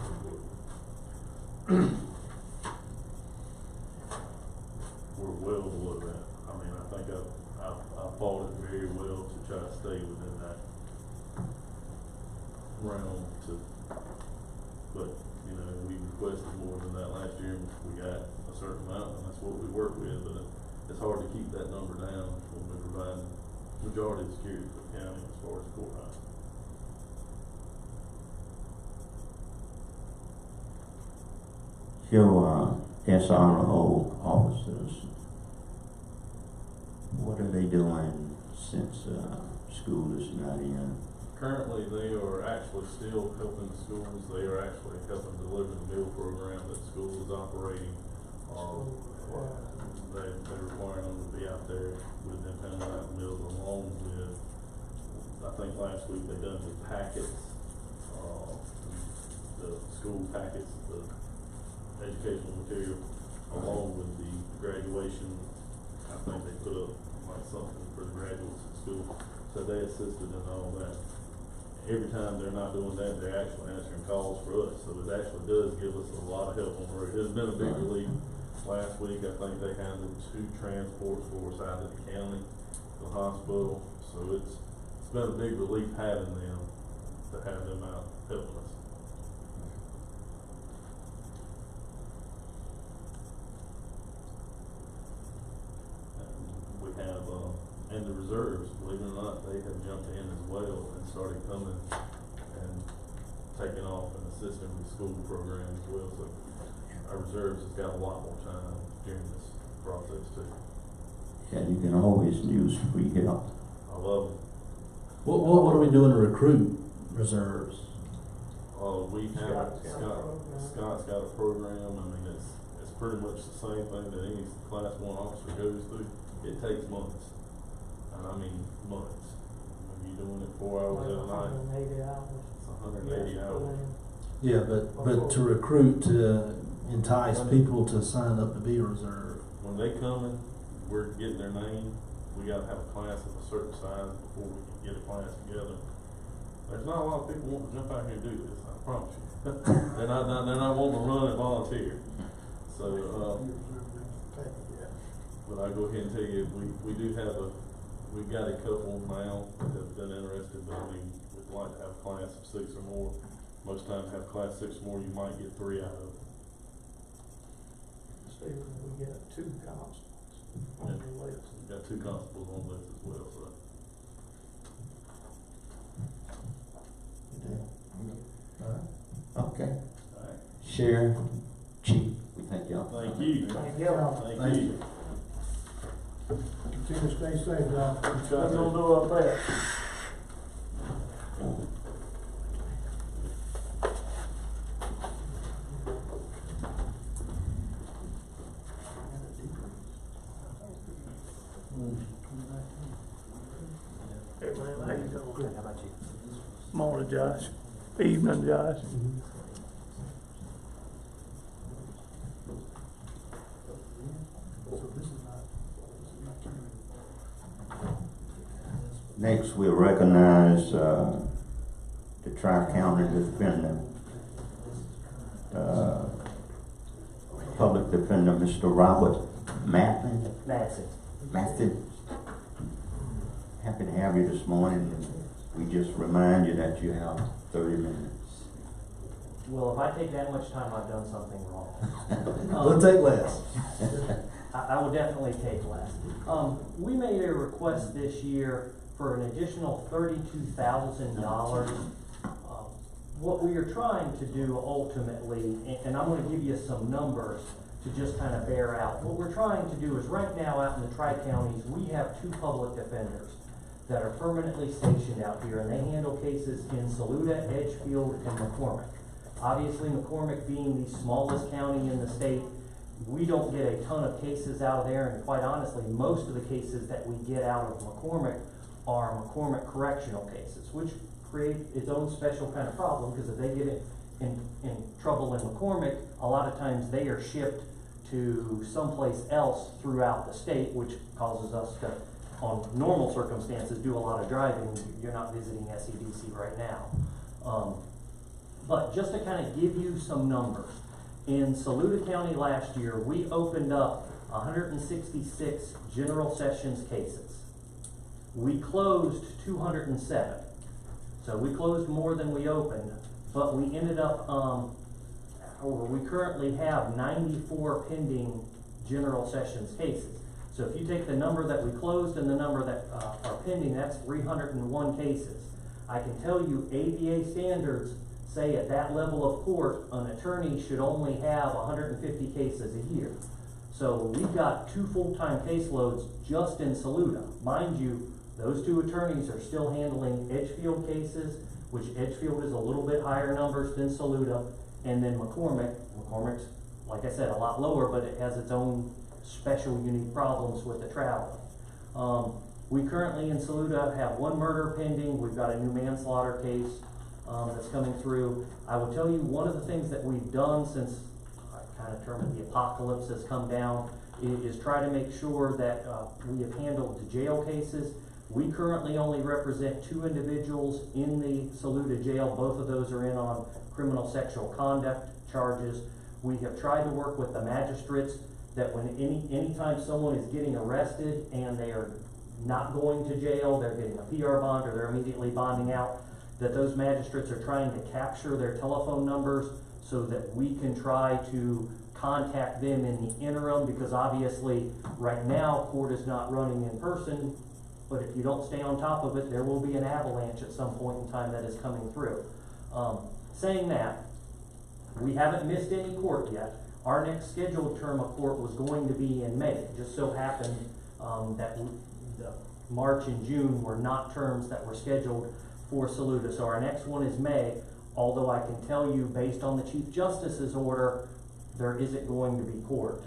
We're well below that. I mean, I think I fought it very well to try to stay within that realm but you know, we requested more than that last year, and we got a certain amount, and that's what we work with, but it's hard to keep that number down when we provide majority of security for the county as far as the courthouse. Your SRO officers, what are they doing since school is not in? Currently, they are actually still helping the schools, they are actually helping deliver the meal program that the school is operating. They're requiring them to be out there with them handing out meals along with, I think last week they done the packets, the school packets, the educational material, along with the graduation. I think they put up like something for the graduates at school, so they assisted in all that. Every time they're not doing that, they're actually answering calls for us, so it actually does give us a lot of help on the road. It's been a big relief. Last week, I think they handled 2 transports for us out of the county, the hospital, so it's been a big relief having them, to have them out helping us. We have, and the reserves, believe it or not, they have jumped in as well and started coming and taking off and assisting with the school program as well, so our reserves has got a lot more time during this process too. Yeah, you can always use free help. I love it. What are we doing to recruit reserves? We have, Scott's got a program. I mean, it's pretty much the same thing that any class 1 officer goes through. It takes months, and I mean months. When you're doing it 4 hours at a night, 180 hours. it's 180 hours. Yeah, but to recruit, to entice people to sign up to be a reserve. When they coming, we're getting their name. We gotta have a class of a certain size before we can get a class together. There's not a lot of people wanting to jump out here and do this, I promise you. they're not wanting to run and volunteer. So, but I go ahead and tell you, we do have we've got a couple now that have been interested, but I mean, we'd like to have a class of 6 or more. Most times have class 6 or more, you might get 3 out of it. Stephen, we got 2 constables on the list. We've got 2 constables on the list as well, so. Okay. All right. Sheriff, Chief, we thank y'all. Thank you. Thank you. Thank you. Continue to stay safe, y'all. What you gonna do up there? Hey man, how you doing? Good, how about you? Morning, Josh. Evening, Josh. Next, we'll recognize, the Tri-County Defendant, Public Defender, Mr. Robert Macklin. Matson. Happy to have you this morning. We just remind you that you have 30 minutes. Well, if I take that much time, I've done something wrong. We'll take less. I will definitely take less. We made a request this year for an additional $32,000. What we are trying to do ultimately, and I'm going to give you some numbers to just kind of bear out. What we're trying to do is right now out in the Tri-Counties, we have 2 public defenders that are permanently stationed out here, and they handle cases in Saluda, Edgefield, and McCormick. Obviously, McCormick being the smallest county in the state, we don't get a ton of cases out of there, and quite honestly, most of the cases that we get out of McCormick are McCormick correctional cases, which create its own special kind of problem, because if they get in trouble in McCormick, a lot of times they are shipped to someplace else throughout the state, which causes us to, on normal circumstances, do a lot of driving. You're not visiting SEDC right now. But just to kind of give you some numbers, in Saluda County last year, we opened up 166 general sessions cases. We closed 207. So we closed more than we opened, but we ended up, we currently have 94 pending general sessions cases. So if you take the number that we closed and the number that are pending, that's 301 cases. I can tell you ABA standards say at that level of court, an attorney should only have 150 cases a year. So we've got 2 full-time caseloads just in Saluda. Mind you, Those two attorneys are still handling Edgefield cases, which Edgefield is a little bit higher numbers than Saluda, and then McCormick's, like I said, a lot lower, but it has its own special unique problems with the traveling. We currently in Saluda have one murder pending. We've got a new manslaughter case that's coming through. I will tell you, one of the things that we've done since I kind of termed it the apocalypse has come down is try to make sure that we have handled the jail cases. We currently only represent 2 individuals in the Saluda jail. Both of those are in on criminal sexual conduct charges. We have tried to work with the magistrates that when anytime someone is getting arrested and they are not going to jail, they're getting a PR bond or they're immediately bonding out, that those magistrates are trying to capture their telephone numbers so that we can try to contact them in the interim, because obviously right now court is not running in person, but if you don't stay on top of it, there will be an avalanche at some point in time that is coming through. Saying that, we haven't missed any court yet. Our next scheduled term of court was going to be in May. It just so happened that the March and June were not terms that were scheduled for Saluda. So our next one is May, although I can tell you based on the Chief Justice's order, there isn't going to be court.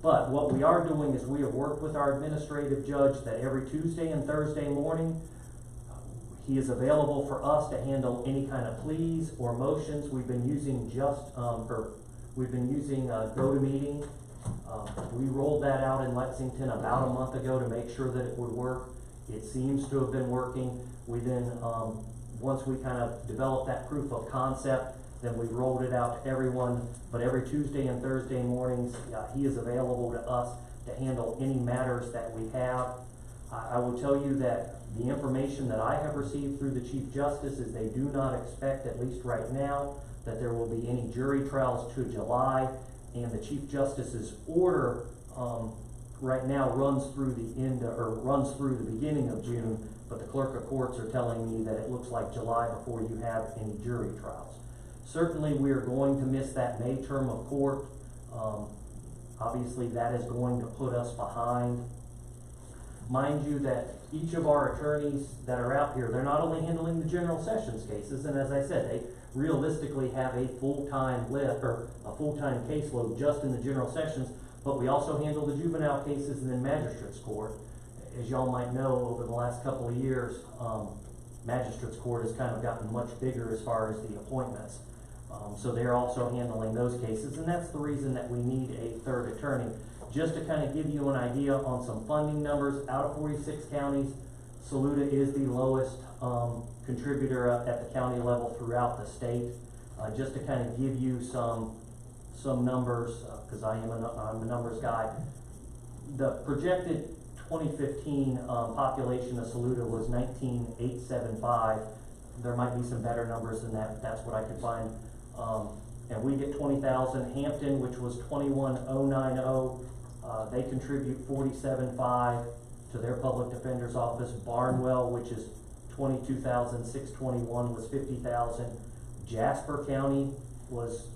But what we are doing is we have worked with our administrative judge that every Tuesday and Thursday morning, he is available for us to handle any kind of pleas or motions. We've been using GoToMeeting. We rolled that out in Lexington about a month ago to make sure that it would work. It seems to have been working. We then, once we kind of developed that proof of concept, then we rolled it out to everyone. But every Tuesday and Thursday mornings, he is available to us to handle any matters that we have. I will tell you that the information that I have received through the Chief Justice is they do not expect, at least right now, that there will be any jury trials to July, and the Chief Justice's order right now runs through the beginning of June, but the clerk of courts are telling me that it looks like July before you have any jury trials. Certainly we are going to miss that May term of court. Obviously that is going to put us behind. Mind you that each of our attorneys that are out here, they're not only handling the general sessions cases, and as I said, they realistically have a full-time caseload just in the general sessions, but we also handle the juvenile cases and then magistrates court. As y'all might know, over the last couple of years, magistrates court has kind of gotten much bigger as far as the appointments. So they're also handling those cases, and that's the reason that we need a third attorney. Just to kind of give you an idea on some funding numbers, out of 46 counties, Saluda is the lowest contributor at the county level throughout the state. Just to kind of give you some numbers, because I'm a numbers guy. The projected 2015 population of Saluda was 19,875. There might be some better numbers than that, but that's what I could find. And we get 20,000. Hampton, which was 21,090, they contribute 47.5 to their public defender's office. Barnwell, which is 22,621, was 50,000. Jasper County was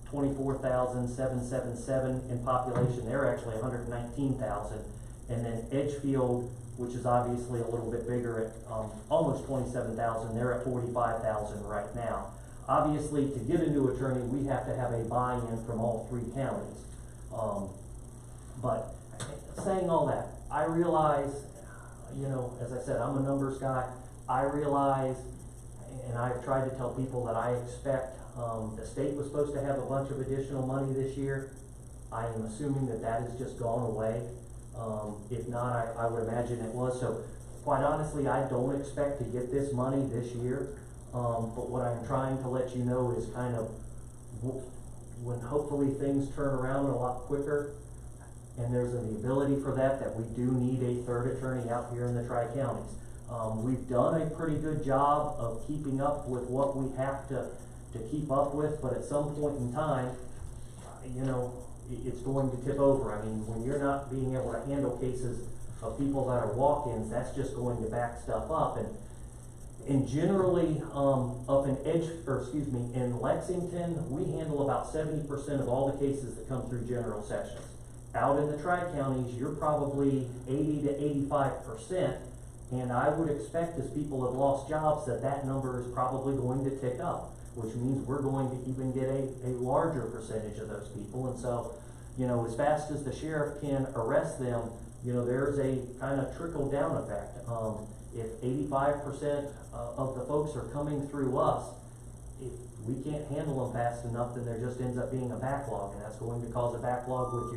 24,777 in population. They're actually 119,000. And then Edgefield, which is obviously a little bit bigger at almost 27,000, they're at 45,000 right now. Obviously, to get a new attorney, we have to have a buy-in from all 3 counties. But saying all that, I realize, you know, as I said, I'm a numbers guy. I realize, and I've tried to tell people that I expect, the state was supposed to have a bunch of additional money this year. I am assuming that that has just gone away. If not, I would imagine it was. So quite honestly, I don't expect to get this money this year. But what I'm trying to let you know is kind of when hopefully things turn around a lot quicker, and there's the ability for that we do need a third attorney out here in the Tri-Counties. We've done a pretty good job of keeping up with what we have to keep up with, but at some point in time, you know, it's going to tip over. I mean, when you're not being able to handle cases of people that are walk-ins, that's just going to back stuff up. And generally, up in in Lexington, we handle about 70% of all the cases that come through general sessions. out in the tri-counties, you're probably 80 to 85%. And I would expect as people have lost jobs that that number is probably going to tick up, which means we're going to even get a larger percentage of those people. And so, you know, as fast as the sheriff can arrest them, you know, there's a kind of trickle down effect. If 85% of the folks are coming through us, if we can't handle them fast enough, then there just ends up being a backlog, and that's going to cause a backlog with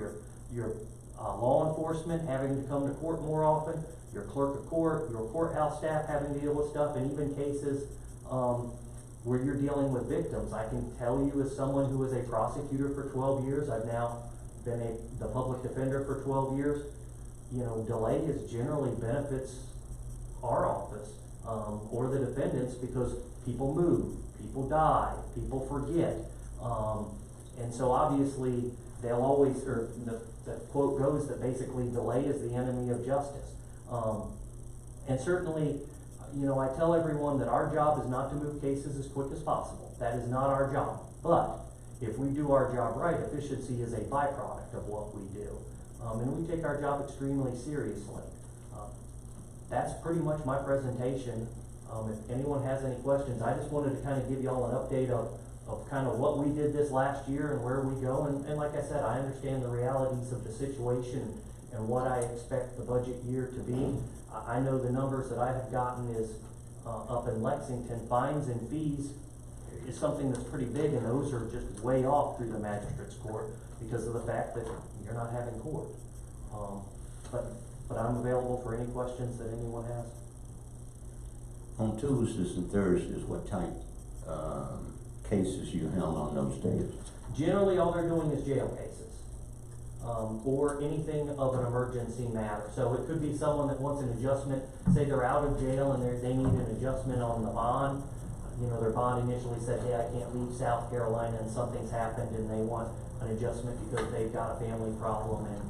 your law enforcement having to come to court more often, your clerk of court, your courthouse staff having to deal with stuff, and even cases where you're dealing with victims. I can tell you as someone who was a prosecutor for 12 years, I've now been the public defender for 12 years, you know, delay is generally benefits our office or the defendants because people move, people die, people forget. And so obviously they'll always, or the quote goes that basically delay is the enemy of justice. And certainly, you know, I tell everyone that our job is not to move cases as quick as possible. That is not our job. But if we do our job right, efficiency is a byproduct of what we do. And we take our job extremely seriously. That's pretty much my presentation. If anyone has any questions, I just wanted to kind of give you all an update of kind of what we did this last year and where we go. And like I said, I understand the realities of the situation and what I expect the budget year to be. I know the numbers that I have gotten is up in Lexington, fines and fees is something that's pretty big, and those are just way off through the magistrate's court because of the fact that you're not having court. But I'm available for any questions that anyone has. On Tuesdays and Thursdays, what type cases you handle on those days? Generally, all they're doing is jail cases, or anything of an emergency matter. So it could be someone that wants an adjustment, say they're out of jail and they need an adjustment on the bond. You know, their bond initially said, hey, I can't leave South Carolina and something's happened and they want an adjustment because they've got a family problem in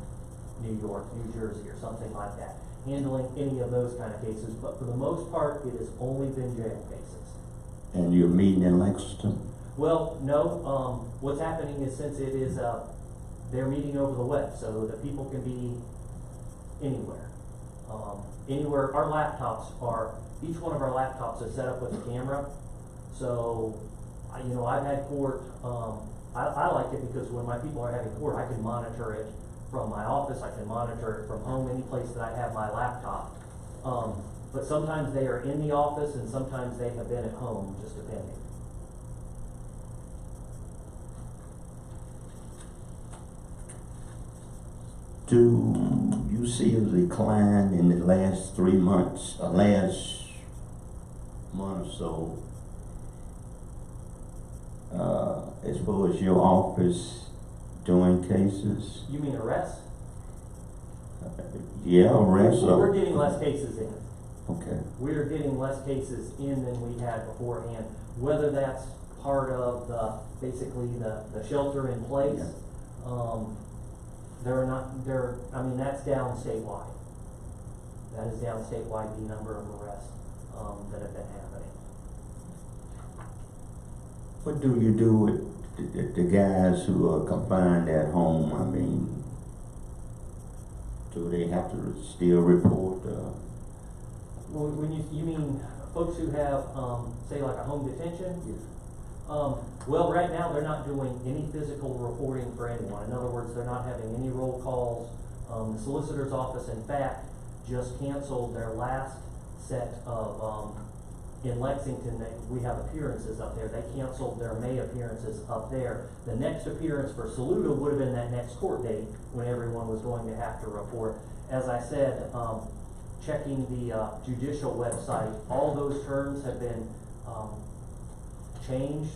New York, New Jersey, or something like that. Handling any of those kind of cases, but for the most part, it has only been jail cases. And you're meeting in Lexington? Well, no, what's happening is since it is, they're meeting over the web, so that people can be anywhere. Anywhere, our laptops are, each one of our laptops is set up with a camera, so, you know, I've had court, I like it because when my people are having court, I can monitor it from my office, I can monitor it from home, any place that I have my laptop. But sometimes they are in the office and sometimes they have been at home, just depending. Do you see a decline in the last 3 months, last month or so, as far as your office doing cases? You mean arrests? Yeah, arrests. We're getting less cases in. Okay. We're getting less cases in than we had beforehand, whether that's part of basically the shelter in place. Yeah. I mean, that's down statewide. That is down statewide, the number of arrests that have been happening. What do you do with the guys who are confined at home? I mean, do they have to still report? Well, when you mean folks who have, say, like a home detention? Yes. Well, right now they're not doing any physical reporting for anyone. In other words, they're not having any roll calls. The solicitor's office, in fact, just canceled their last set of, in Lexington, we have appearances up there. They canceled their May appearances up there. The next appearance for Saluda would have been that next court date when everyone was going to have to report. As I said, checking the judicial website, all those terms have been changed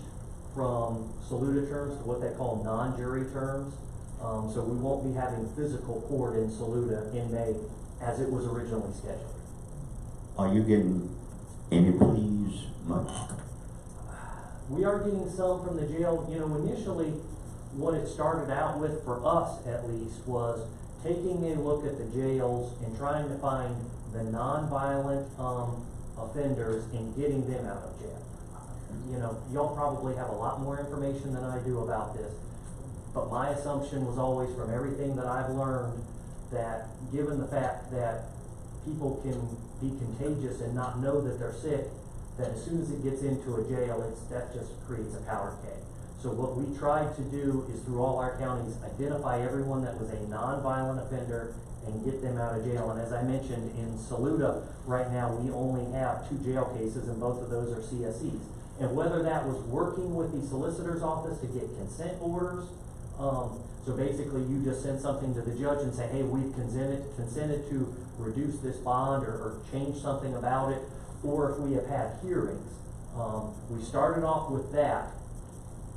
from Saluda terms to what they call non-jury terms. So we won't be having physical court in Saluda in May as it was originally scheduled. Are you getting any pleas much? We are getting some from the jail. You know, initially what it started out with, for us at least, was taking a look at the jails and trying to find the non-violent offenders and getting them out of jail. You know, y'all probably have a lot more information than I do about this. But my assumption was always, from everything that I've learned, that given the fact that people can be contagious and not know that they're sick, that as soon as it gets into a jail, that just creates a powder keg. So what we tried to do is, through all our counties, identify everyone that was a non-violent offender and get them out of jail. And as I mentioned, in Saluda, right now, we only have 2 jail cases, and both of those are CSEs. And whether that was working with the solicitor's office to get consent orders, so basically you just send something to the judge and say, hey, we've consented to reduce this bond or change something about it, or if we have had hearings. We started off with that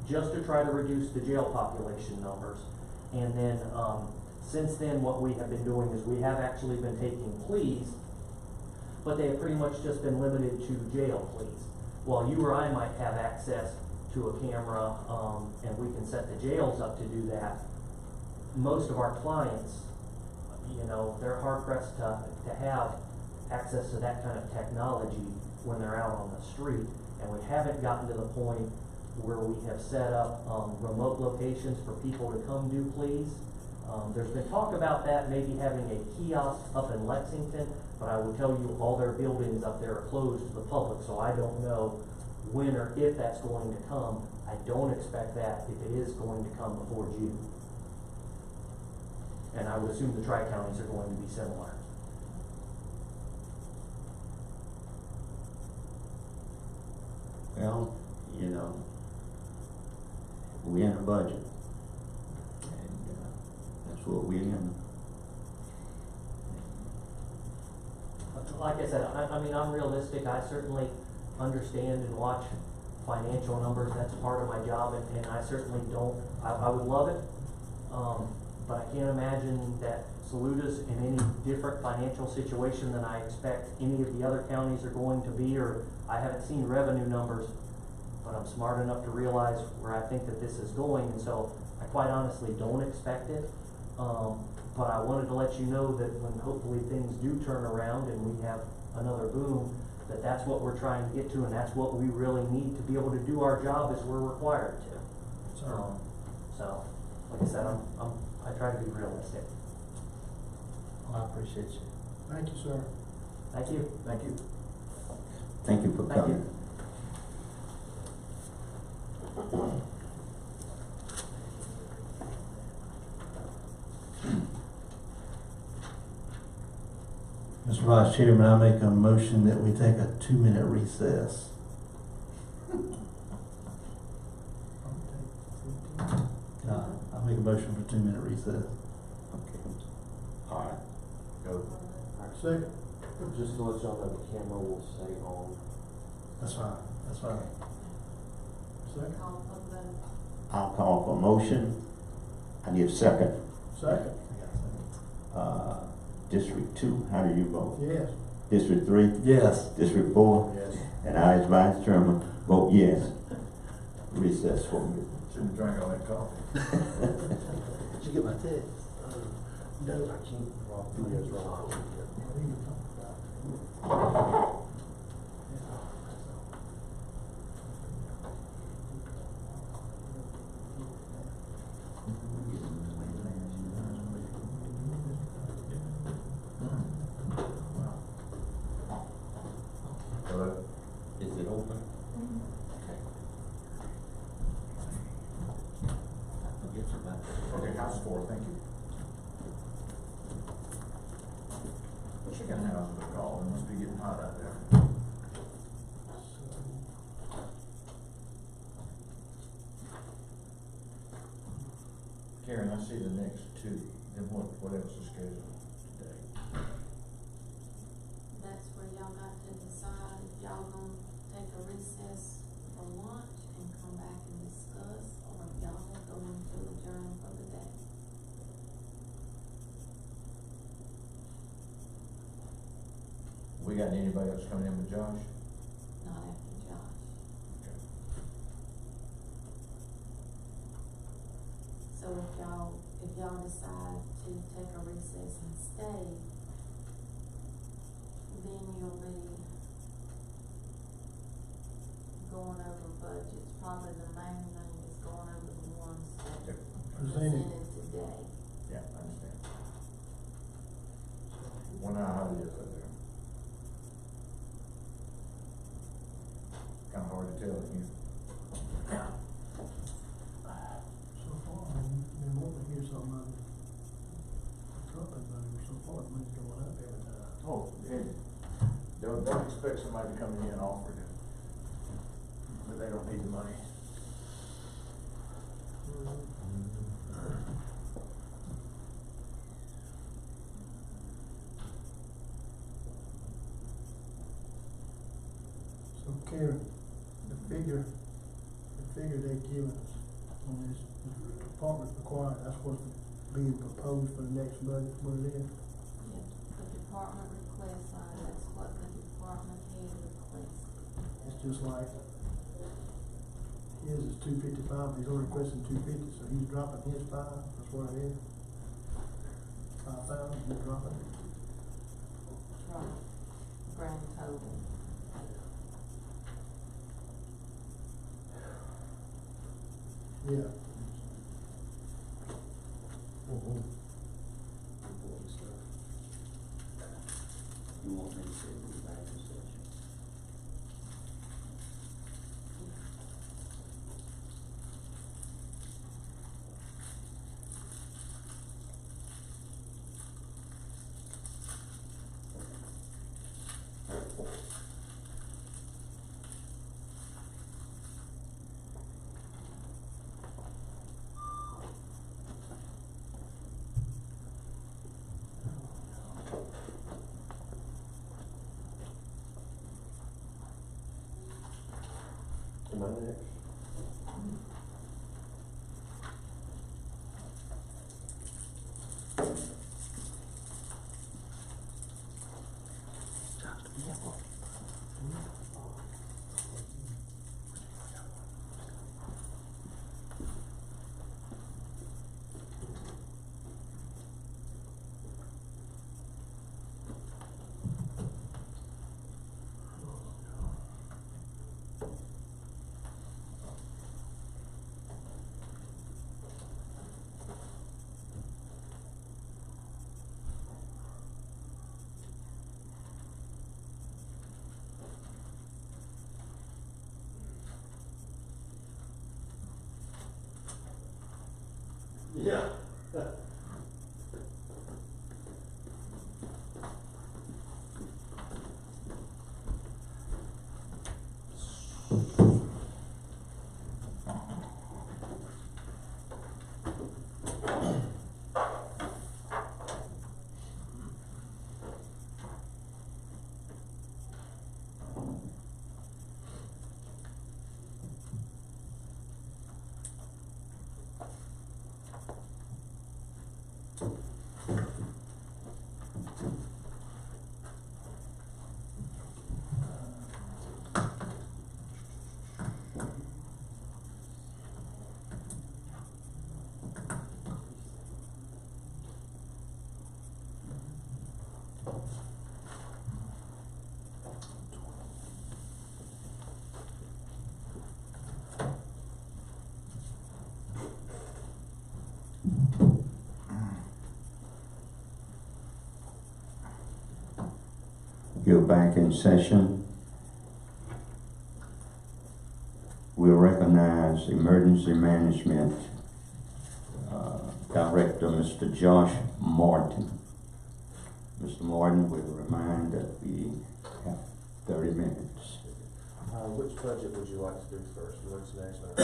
just to try to reduce the jail population numbers. And then, since then, what we have been doing is we have actually been taking pleas, but they have pretty much just been limited to jail pleas. While you or I might have access to a camera, and we can set the jails up to do that, most of our clients, you know, they're hard pressed to have access to that kind of technology when they're out on the street. And we haven't gotten to the point where we have set up remote locations for people to come do pleas. There's been talk about that, maybe having a kiosk up in Lexington, but I will tell you, all their buildings up there are closed to the public, so I don't know when or if that's going to come. I don't expect that, if it is going to come, before June. And I would assume the tri-counties are going to be similar. Well, you know, we're in a budget, and that's what we're in. Like I said, I mean, I'm realistic. I certainly understand and watch financial numbers. That's part of my job, and I certainly don't, I would love it, but I can't imagine that Saluda's in any different financial situation than I expect any of the other counties are going to be, or I haven't seen revenue numbers, but I'm smart enough to realize where I think that this is going, and so I quite honestly don't expect it. But I wanted to let you know that when hopefully things do turn around and we have another boom, that's what we're trying to get to, and that's what we really need to be able to do our job as we're required to. So, like I said, I try to be realistic. Well, I appreciate you. Thank you, sir. Thank you. Thank you. Thank you for Thank coming. Mr. Vice Chairman, I make a motion that we take a 2-minute recess. I make a motion for 2-minute recess. Okay. All right. Go. Second. Just to let y'all know, the camera will stay on. That's fine, that's fine. Second. Call for the vote. I'll call for a motion. I need a second. Second. District 2, how do you vote? Yes. District 3? Yes. District 4? Yes. And I, as Vice Chairman, vote yes. Recess for me. Shouldn't drink all that coffee. Did you get my text? No, I can't. Yes, Hello? Is it open? Okay, House 4, thank you. Chicken house was called, it must be getting hot out there. Karen, I see the next 2, then what else is scheduled today? That's where y'all got to decide if y'all gonna take a recess for lunch and come back and discuss, or if y'all are going to adjourn for the day. We got anybody else coming in with Josh? Not after Josh. Okay. So if y'all decide to take a recess and stay, then you'll be going over budgets. Probably the main thing is going over the ones that Presented. today. Yeah, I understand. Wonder how it is out there. Kinda hard to tell, you. So far, I've been wanting to hear something on the trumpet, but so far, it's been going up every time. Oh, and they'll expect somebody to come in and offer it, but they don't need the money. So Karen, the figure they've given us on this department required, that's what's being proposed for the next budget, what it is. Yes, the department request line, that's what the department head requested. It's just like, his is 255, he's only requesting 250, so he's dropping his 5, that's what it is. 5,000, he's dropping it. Right, grand total. Yeah. You want me to say the back in session? Am I next? Yeah. You're back in session. We'll recognize Emergency Management Director, Mr. Josh Martin. Mr. Martin, we'll remind that we have 30 minutes. Which budget would you like to do first, emergency management?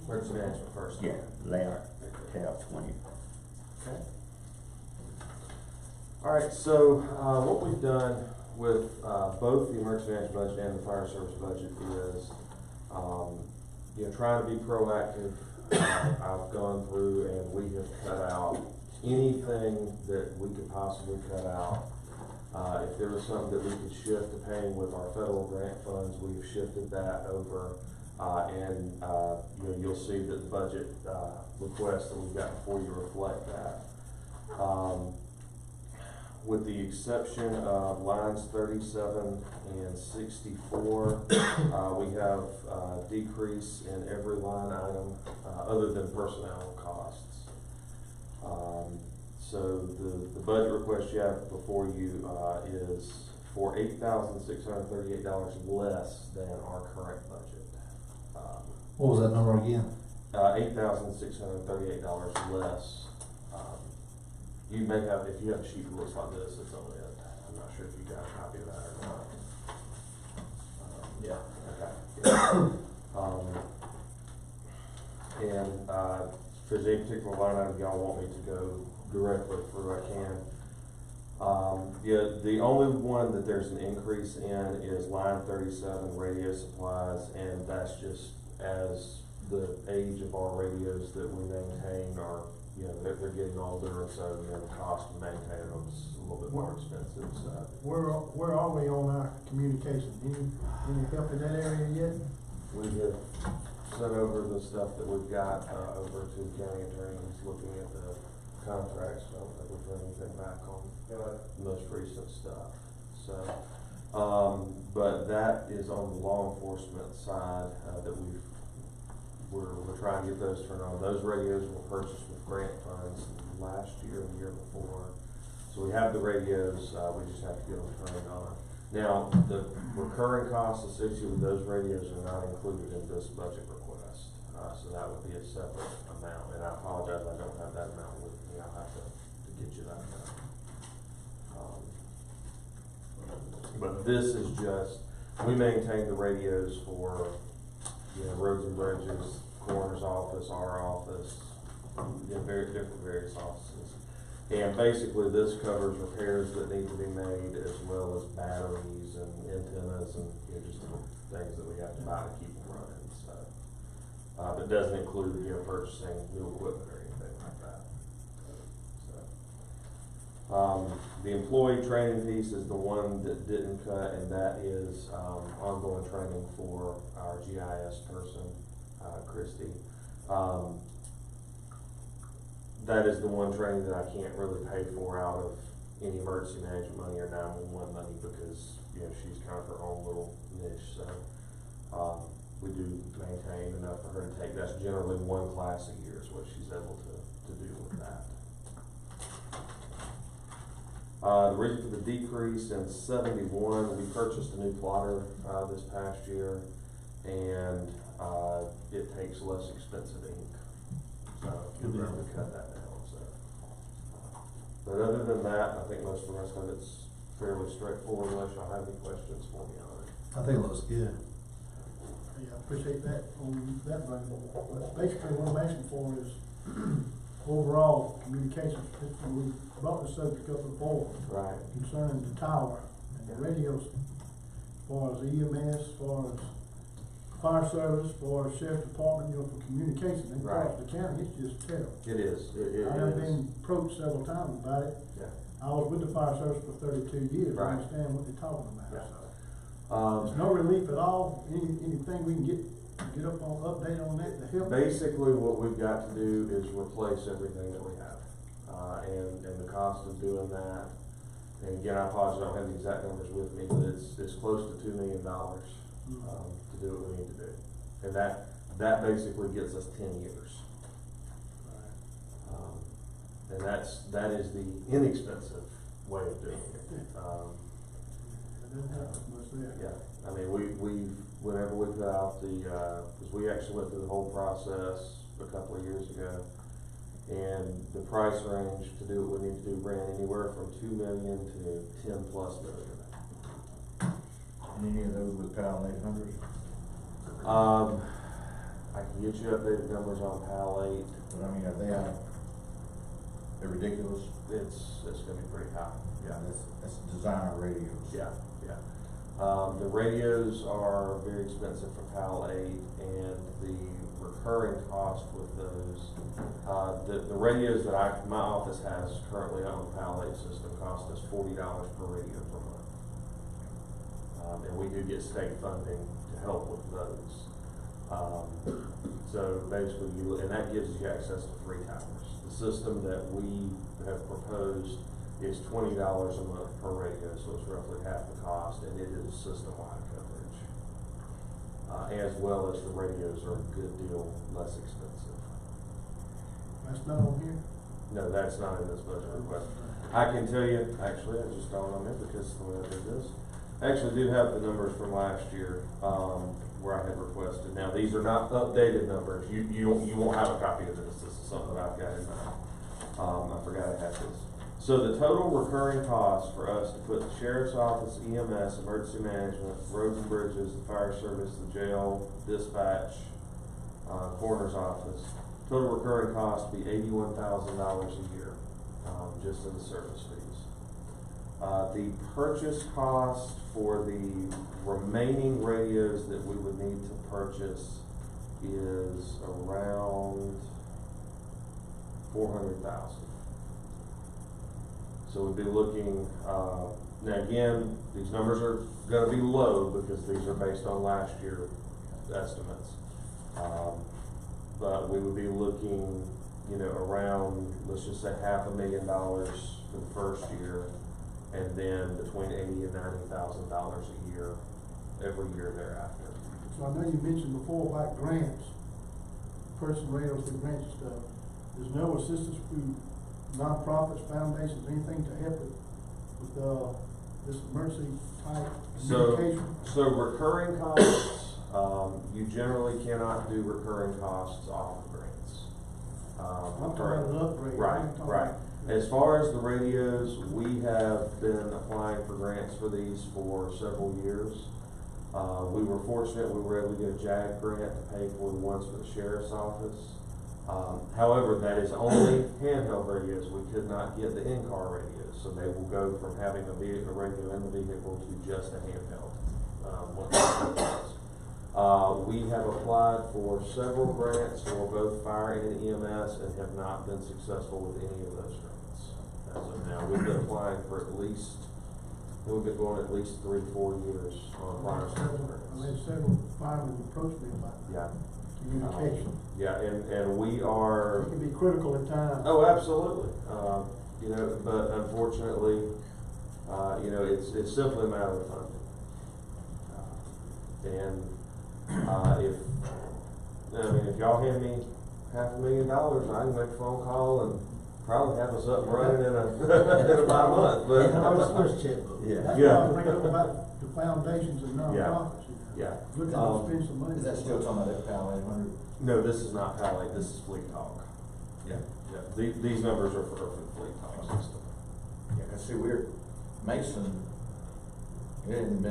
Emergency management first. Yeah, layout, tab 20. Okay. All right, so what we've done with both the emergency management budget and the fire service budget is, trying to be proactive. I've gone through and we have cut out anything that we could possibly cut out. If there was something that we could shift to paying with our federal grant funds, we've shifted that over. You'll see that the budget requests that we've got before you reflect that. with the exception of lines 37 and 64, we have decrease in every line item other than personnel costs. So the budget request you have before you is for $8,638 less than our current budget. What was that number again? $8,638 less. You may have, if you have a sheet that looks like this, it's only I'm not sure if you got a copy of that or not. Yeah, okay. And if there's any particular line item y'all want me to go directly through, I can. Yeah, the only one that there's an increase in is line 37, radio supplies, and that's just as the age of our radios that we maintain are, you know, they're getting older, and so, you know, the cost to maintain them is a little bit more expensive, so. Where are we on our communication? Any help in that area yet? We have sent over the stuff that we've got, over to the county attorney, who's looking at the contracts. I don't think we've heard anything back on the most recent stuff, so. But that is on the law enforcement side, that we're trying to get those turned on. Those radios were purchased with grant funds last year and the year before. So we have the radios, we just have to get them turned on. Now, the recurring costs associated with those radios are not included in this budget request. So that would be a separate amount, and I apologize, I don't have that amount with me. I'll have to get you that amount. But this is just, we maintain the radios for, you know, roads and bridges, coroner's office, our office, you know, various offices. And basically this covers repairs that need to be made, as well as batteries and antennas and, you know, just things that we have to buy to keep them running, so. But it doesn't include, you know, purchasing new equipment or anything like that. So, the employee training piece is the one that didn't cut, and that is ongoing training for our GIS person, Christy. That is the one training that I can't really pay for out of any emergency management money or 911 money, because, you know, she's kind of her own little niche. So we do maintain enough for her to take. That's generally one class a year is what she's able to do with that. The reason for the decrease in 71, we purchased a new plotter this past year, and it takes less expensive ink. So we cut that down. So, but other than that, I think most of the rest of it's fairly straightforward, unless y'all have any questions for me on it. I think it looks good. Yeah, I appreciate that on that, but basically what I'm asking for is overall communications. We brought the subject up before. Right. Concerning the tower and the radios, as far as EMS, as far as fire service, as far as sheriff's department, you know, for communication across the county, it's just terrible. It is. I have been approached several times about it. Yeah. I was with the fire service for 32 years. Right. I understand what they're talking about. Yeah. So. There's no relief at all. Anything we can get up on, update on that to help? Basically, what we've got to do is replace everything that we have, and the cost of doing that. And again, I apologize, I don't have the exact numbers with me, but it's close to $2 million to do what we need to do, and that basically gets us 10 years. And that is the inexpensive way of doing it. Yeah, I mean, whenever we put out because we actually went through the whole process a couple of years ago, and the price range to do what we need to do ran anywhere from $2 million to $10+ million. And any of those with PAL 800s? I can get you updated numbers on PAL 8. But I mean, are they're ridiculous? It's gonna be pretty high. Yeah, that's designer radios. Yeah. The radios are very expensive for PAL 8, and the recurring cost with those, the radios that my office has currently on the PAL 8 system cost us $40 per radio per month. And we do get state funding to help with those. So basically and that gives you access to 3 towers. The system that we have proposed is $20 a month per radio, so it's roughly half the cost, and it is system-wide coverage. As well as the radios are a good deal less expensive. That's not on here? No, that's not in this budget request. I can tell you, actually, I just dawned on me because the way I did this. I actually do have the numbers from last year, where I had requested. Now, these are not updated numbers. You won't have a copy of this. This is something that I've got in mind. I forgot I had this. So the total recurring cost for us to put the sheriff's office, EMS, emergency management, roads and bridges, the fire service, the jail, dispatch, coroner's office, total recurring cost would be $81,000 a year, just in the service fees. The purchase cost for the remaining radios that we would need to purchase is around $400,000. So we'd be looking, now again, these numbers are gonna be low because these are based on last year's estimates. But we would be looking, around, let's just say $500,000 for the first year, and then between $80,000 and $90,000 a year, every year thereafter. So I know you mentioned before about grants, person radios through grants and stuff. There's no assistance through nonprofits, foundations, anything to help with this emergency type communication? So recurring costs, you generally cannot do recurring costs off of grants. I'm talking about an upgrade. Right. As far as the radios, we have been applying for grants for these for several years. We were fortunate, we were able to get a JAG grant to pay for the ones for the sheriff's office. However, that is only handheld radios. We could not get the in-car radios, so they will go from having a radio in the vehicle to just a handheld. We have applied for several grants for both fire and EMS and have not been successful with any of those grants. As of now, we've been applying for we've been going at least 3-4 years on applying for grants. I had several firemen approach me about Yeah. communication. And we are. It can be critical at times. Oh, absolutely. But unfortunately, it's simply a matter of funding. If y'all hand me $500,000, I can make a phone call and probably have us up and running in about a month. But First checkbook. Yeah. That's Yeah. why I bring up about the foundations and nonprofits. Yeah. Look to spend some money. Is that still talking about that PAL 800? No, this is not Pally, this is Fleet Talk. Yeah. These numbers are for the Fleet Talk system. Yeah, 'cause see, Mason, it hadn't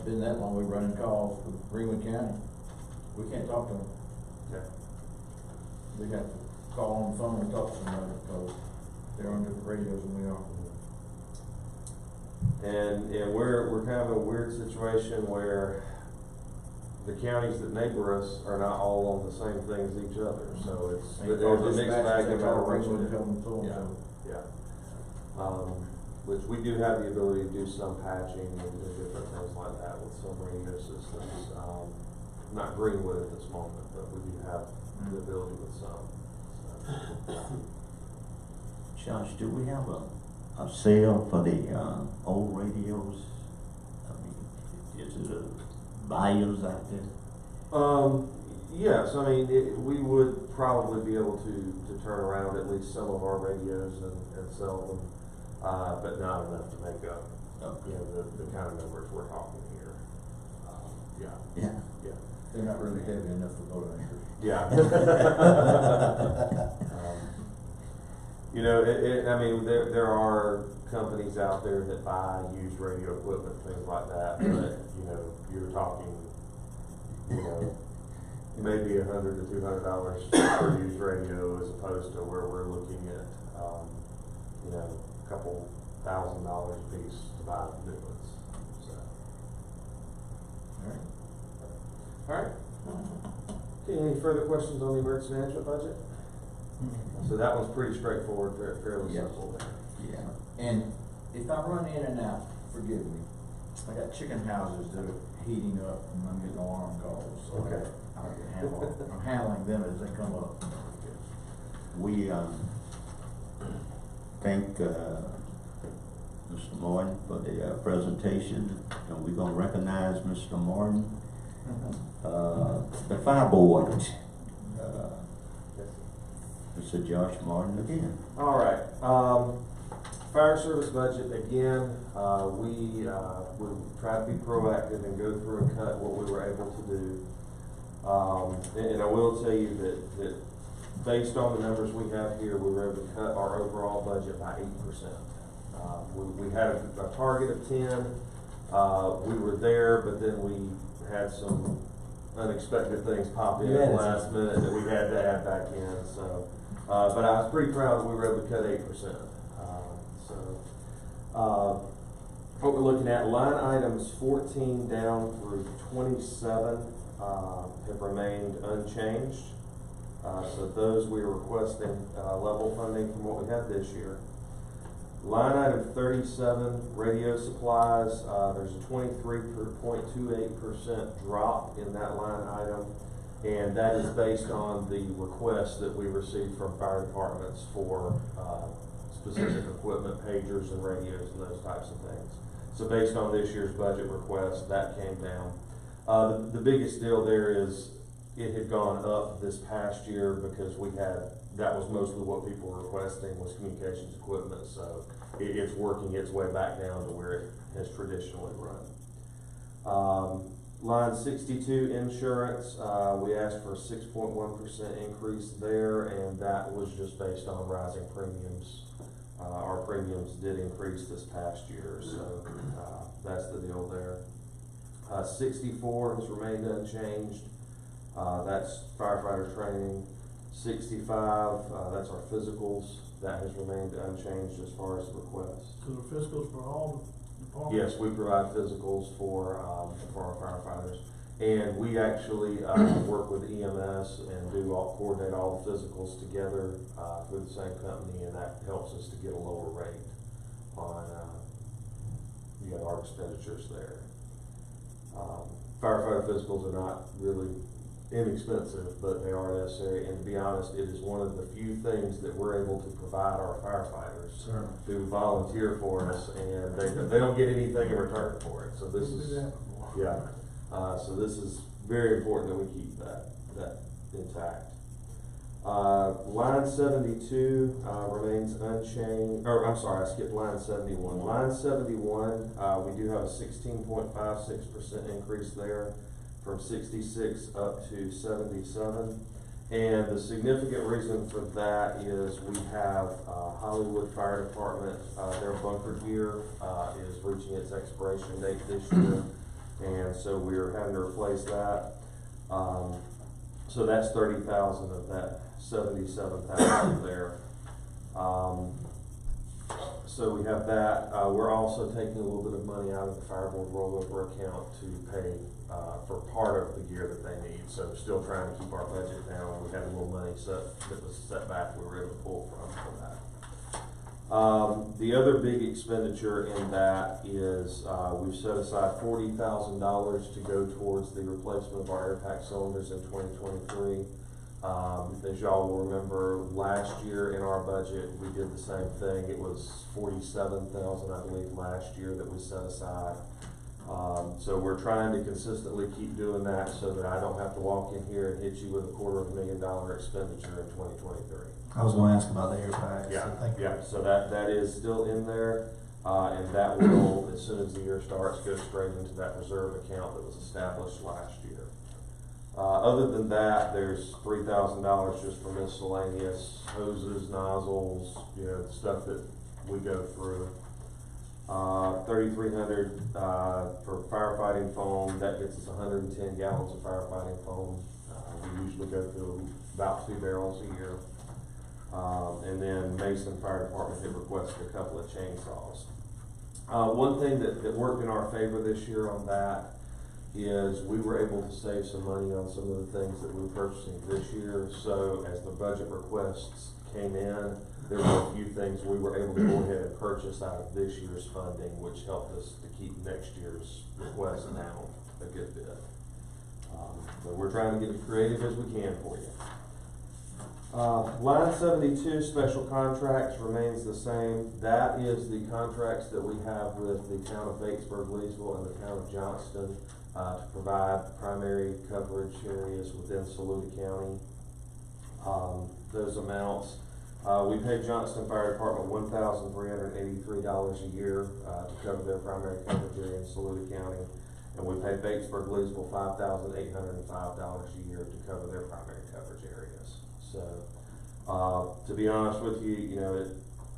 been that long, we were running calls with Greenwood County. We can't talk to them. Okay. We have to call on the phone and talk to somebody because they're on different radios than we are. And we're kind of in a weird situation where the counties that neighbor us are not all on the same thing as each other, so there's a mixed bag no matter what you do. Yeah. Which we do have the ability to do some patching and do different things like that with some radio systems. Not Greenwood at this moment, but we do have the ability with some. So. Josh, do we have a sale for the old radios? I mean, is it buyers out there? Yes, we would probably be able to turn around at least some of our radios and sell them, but not enough to make up, the kind of numbers we're talking here. Yeah. They're not really heavy enough for boat anchors. Yeah. There are companies out there that buy used radio equipment, things like that, but, you're talking, maybe $100 to $200 per used radio as opposed to where we're looking at, a couple $1,000 a piece to buy new ones, so. All right. Okay, any further questions on the emergency management budget? So that one's pretty straightforward, fairly simple there. Yeah. And if I run in and out, forgive me. I got chicken houses that are heating up and I'm getting alarm calls, so Okay. I'm handling them as they come up. We think Mr. Martin, for the presentation, and we're gonna recognize Mr. Martin. The fire board, Mr. Josh Martin again. All right, fire service budget, again, we tried to be proactive and go through and cut what we were able to do. And I will tell you that based on the numbers we have here, we were able to cut our overall budget by 8%. We had a target of 10, we were there, but then we had some unexpected things pop in at the last minute that we had to add back in, so. But I was pretty proud that we were able to cut 8%. What we're looking at, line items 14 down through 27 have remained unchanged. So those we are requesting level funding from what we had this year. Line item 37, radio supplies, there's a 23.28% drop in that line item. And that is based on the requests that we received from fire departments for specific equipment, pagers and radios and those types of things. So based on this year's budget request, that came down. The biggest deal there is it had gone up this past year because that was mostly what people were requesting was communications equipment. So it's working its way back down to where it has traditionally run. Line 62, insurance, we asked for a 6.1% increase there, and that was just based on rising premiums. Our premiums did increase this past year, so that's the deal there. 64 has remained unchanged. That's firefighter training. 65, that's our physicals. That has remained unchanged as far as requests. So the physicals for all the departments? Yes, we provide physicals for our firefighters. And we actually work with EMS and coordinate all the physicals together through the same company, and that helps us to get a lower rate on our expenditures there. Firefighter physicals are not really inexpensive, but they are necessary, and to be honest, it is one of the few things that we're able to provide our firefighters who volunteer for us, and they don't get anything in return for it. So this is so this is very important that we keep that intact. Line 72 remains unchanged. Or I'm sorry, I skipped line 71. Line 71, we do have a 16.56% increase there, from 66 up to 77. And the significant reason for that is we have Hollywood Fire Department, their bunker gear is reaching its expiration date this year. And so we're having to replace that. So that's 30,000 of that 77,000 there. So we have that. We're also taking a little bit of money out of the fire board rollover account to pay for part of the gear that they need. So we're still trying to keep our budget down. We had a little money that was set back we were able to pull from for that. The other big expenditure in that is we've set aside $40,000 to go towards the replacement of our air pack cylinders in 2023. As y'all will remember, last year in our budget, we did the same thing. It was $47,000, I believe, last year that we set aside. So we're trying to consistently keep doing that so that I don't have to walk in here and hit you with a $250,000 expenditure in 2023. I was going to ask about the air packs. So that is still in there, and that will, as soon as the year starts, go straight into that reserve account that was established last year. Other than that, there's $3,000 just for miscellaneous hoses, nozzles, stuff that we go through. $3,300 for firefighting foam. That gets us 110 gallons of firefighting foam. We usually go through about 2 barrels a year. And then Mason Fire Department had requested a couple of chainsaws. One thing that worked in our favor this year on that is we were able to save some money on some of the things that we were purchasing this year. So as the budget requests came in, there were a few things we were able to go ahead and purchase out of this year's funding, which helped us to keep next year's request down a good bit. So we're trying to get as creative as we can for you. Line 72, special contracts, remains the same. That is the contracts that we have with the town of Batesburg, Leesville, and the town of Johnston to provide primary coverage areas within Saluda County. Those amounts, we pay Johnston Fire Department $1,383 a year to cover their primary coverage area in Saluda County. And we pay Batesburg, Leesville $5,805 a year to cover their primary coverage areas. So, to be honest with you,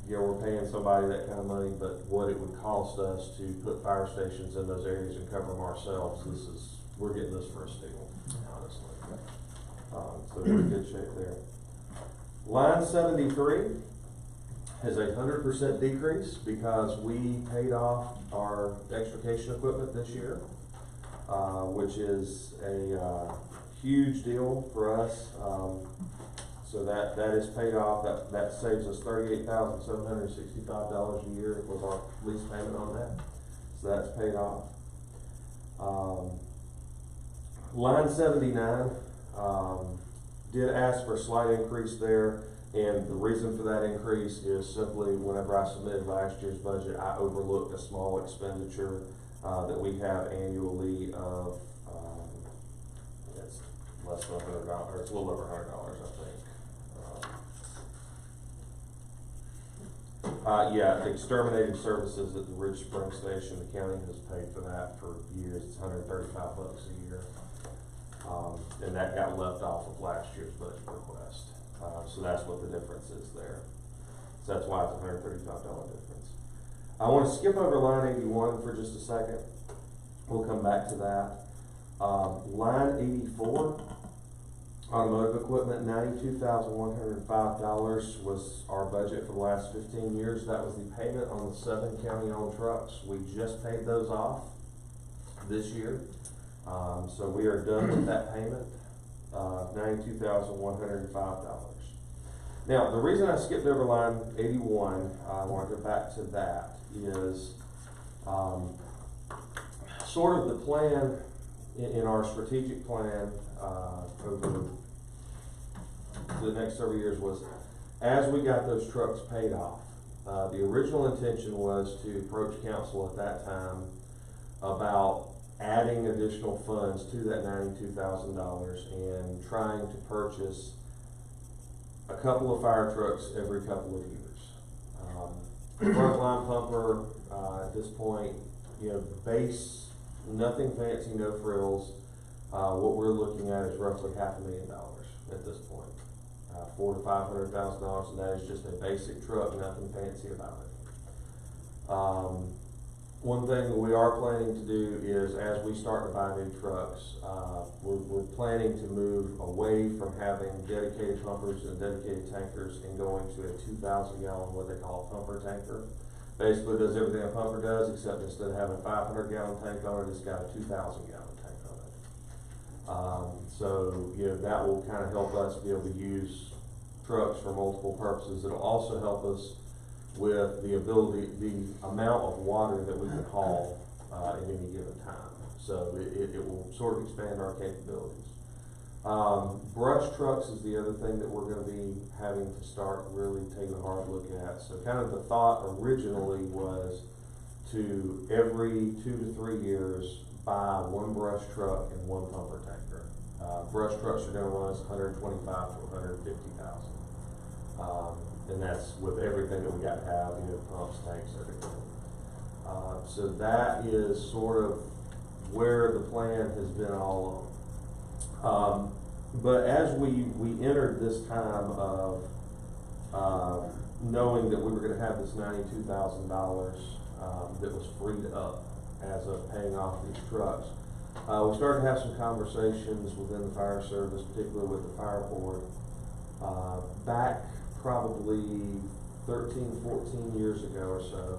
we're paying somebody that kind of money, but what it would cost us to put fire stations in those areas and cover them ourselves, we're getting this for a steal, honestly. So we're in good shape there. Line 73 has a 100% decrease because we paid off our extrication equipment this year, which is a huge deal for us. So that is paid off. That saves us $38,765 a year with our lease payment on that. So that's paid off. Line 79 did ask for a slight increase there, and the reason for that increase is simply whenever I submitted last year's budget, I overlooked a small expenditure that we have annually of it's less than $100, or it's a little over $100, I think. Yeah, exterminating services at the Ridge Spring Station, the county has paid for that for years. It's $135 a year. And that got left off of last year's budget request. So that's what the difference is there. So that's why it's a $135 difference. I want to skip over line 81 for just a second. We'll come back to that. Line 84, automotive equipment, $92,105 was our budget for the last 15 years. That was the payment on the 7 county-owned trucks. We just paid those off this year. So we are done with that payment, $92,105. Now, the reason I skipped over line 81, I want to go back to that, is sort of the plan in our strategic plan over the next several years was, as we got those trucks paid off, the original intention was to approach council at that time about adding additional funds to that $92,000 and trying to purchase a couple of fire trucks every couple of years. Frontline pumper, at this point, base, nothing fancy, no frills. What we're looking at is roughly $500,000 at this point. $400,000 to $500,000, and that is just a basic truck, nothing fancy about it. One thing that we are planning to do is, as we start to buy new trucks, we're planning to move away from having dedicated pumpers and dedicated tankers and going to a 2,000-gallon, what they call a pumper tanker. Basically does everything a pumper does, except instead of having a 500-gallon tank on it, it's got a 2,000-gallon tank on it. So that will kind of help us be able to use trucks for multiple purposes. It'll also help us with the amount of water that we can haul at any given time. So it will sort of expand our capabilities. Brush trucks is the other thing that we're going to be having to start really taking a hard look at. So kind of the thought originally was to every 2 to 3 years buy 1 brush truck and 1 pumper tanker. Brush trucks are going to run us $125,000 to $150,000. And that's with everything that we got to have, pumps, tanks, everything. So that is sort of where the plan has been all along. But as we entered this time of knowing that we were going to have this $92,000 that was freed up as of paying off these trucks, we started to have some conversations within the fire service, particularly with the fire board, back probably 13, 14 years ago or so.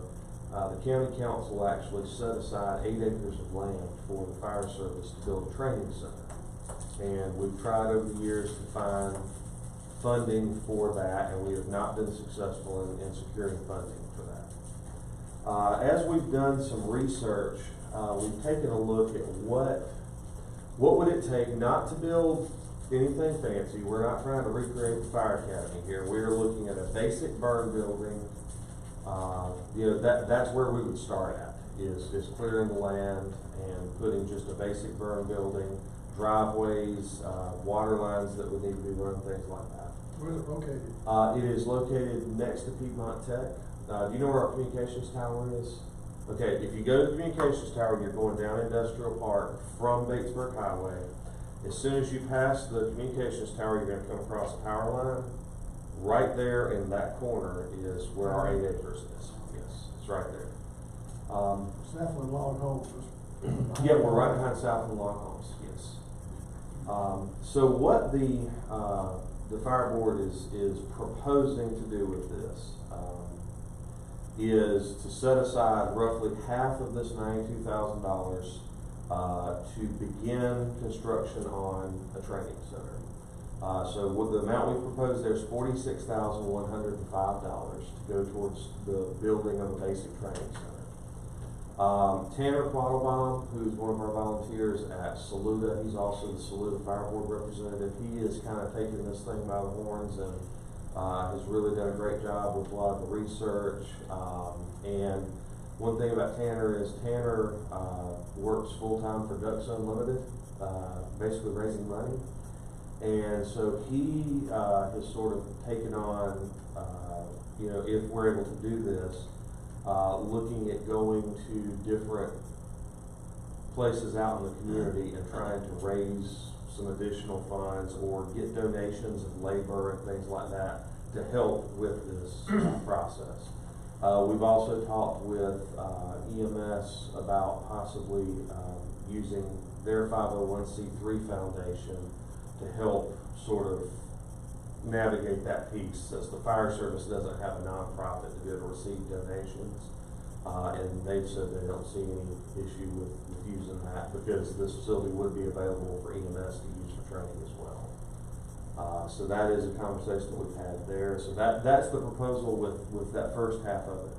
The county council actually set aside 8 acres of land for the fire service to build a training center. And we've tried over the years to find funding for that, and we have not been successful in securing funding for that. As we've done some research, we've taken a look at what would it take not to build anything fancy. We're not trying to recreate the fire academy here. We're looking at a basic burn building. That's where we would start at, is clearing the land and putting just a basic burn building, driveways, water lines that would need to be run, things like that. Where is it located? It is located next to Piedmont Tech. Do you know where our communications tower is? Okay, if you go to the communications tower and you're going down Industrial Park from Batesburg Highway, as soon as you pass the communications tower, you're gonna come across a power line. Right there in that corner is where our 8 acres is. Yes, it's right there. Southland Log Homes. Yeah, we're right behind Southland Log Homes, yes. So what the fire board is proposing to do with this, is to set aside roughly half of this $92,000 to begin construction on a training center. So what the amount we propose there is $46,105 to go towards the building of a basic training center. Tanner Quattlebaum, who's one of our volunteers at Saluda, he's also the Saluda Fire Board representative. He is kind of taking this thing by the horns and has really done a great job with a lot of the research. And one thing about Tanner is Tanner works full-time for Ducks Unlimited, basically raising money. And so he has sort of taken on, if we're able to do this, looking at going to different places out in the community and trying to raise some additional funds or get donations of labor and things like that to help with this process. We've also talked with EMS about possibly using their 501c3 foundation to help sort of navigate that piece, since the fire service doesn't have a nonprofit to be able to receive donations. And they've said they don't see any issue with using that, because this facility would be available for EMS to use for training as well. So that is a conversation that we've had there. So that's the proposal with that first half of it.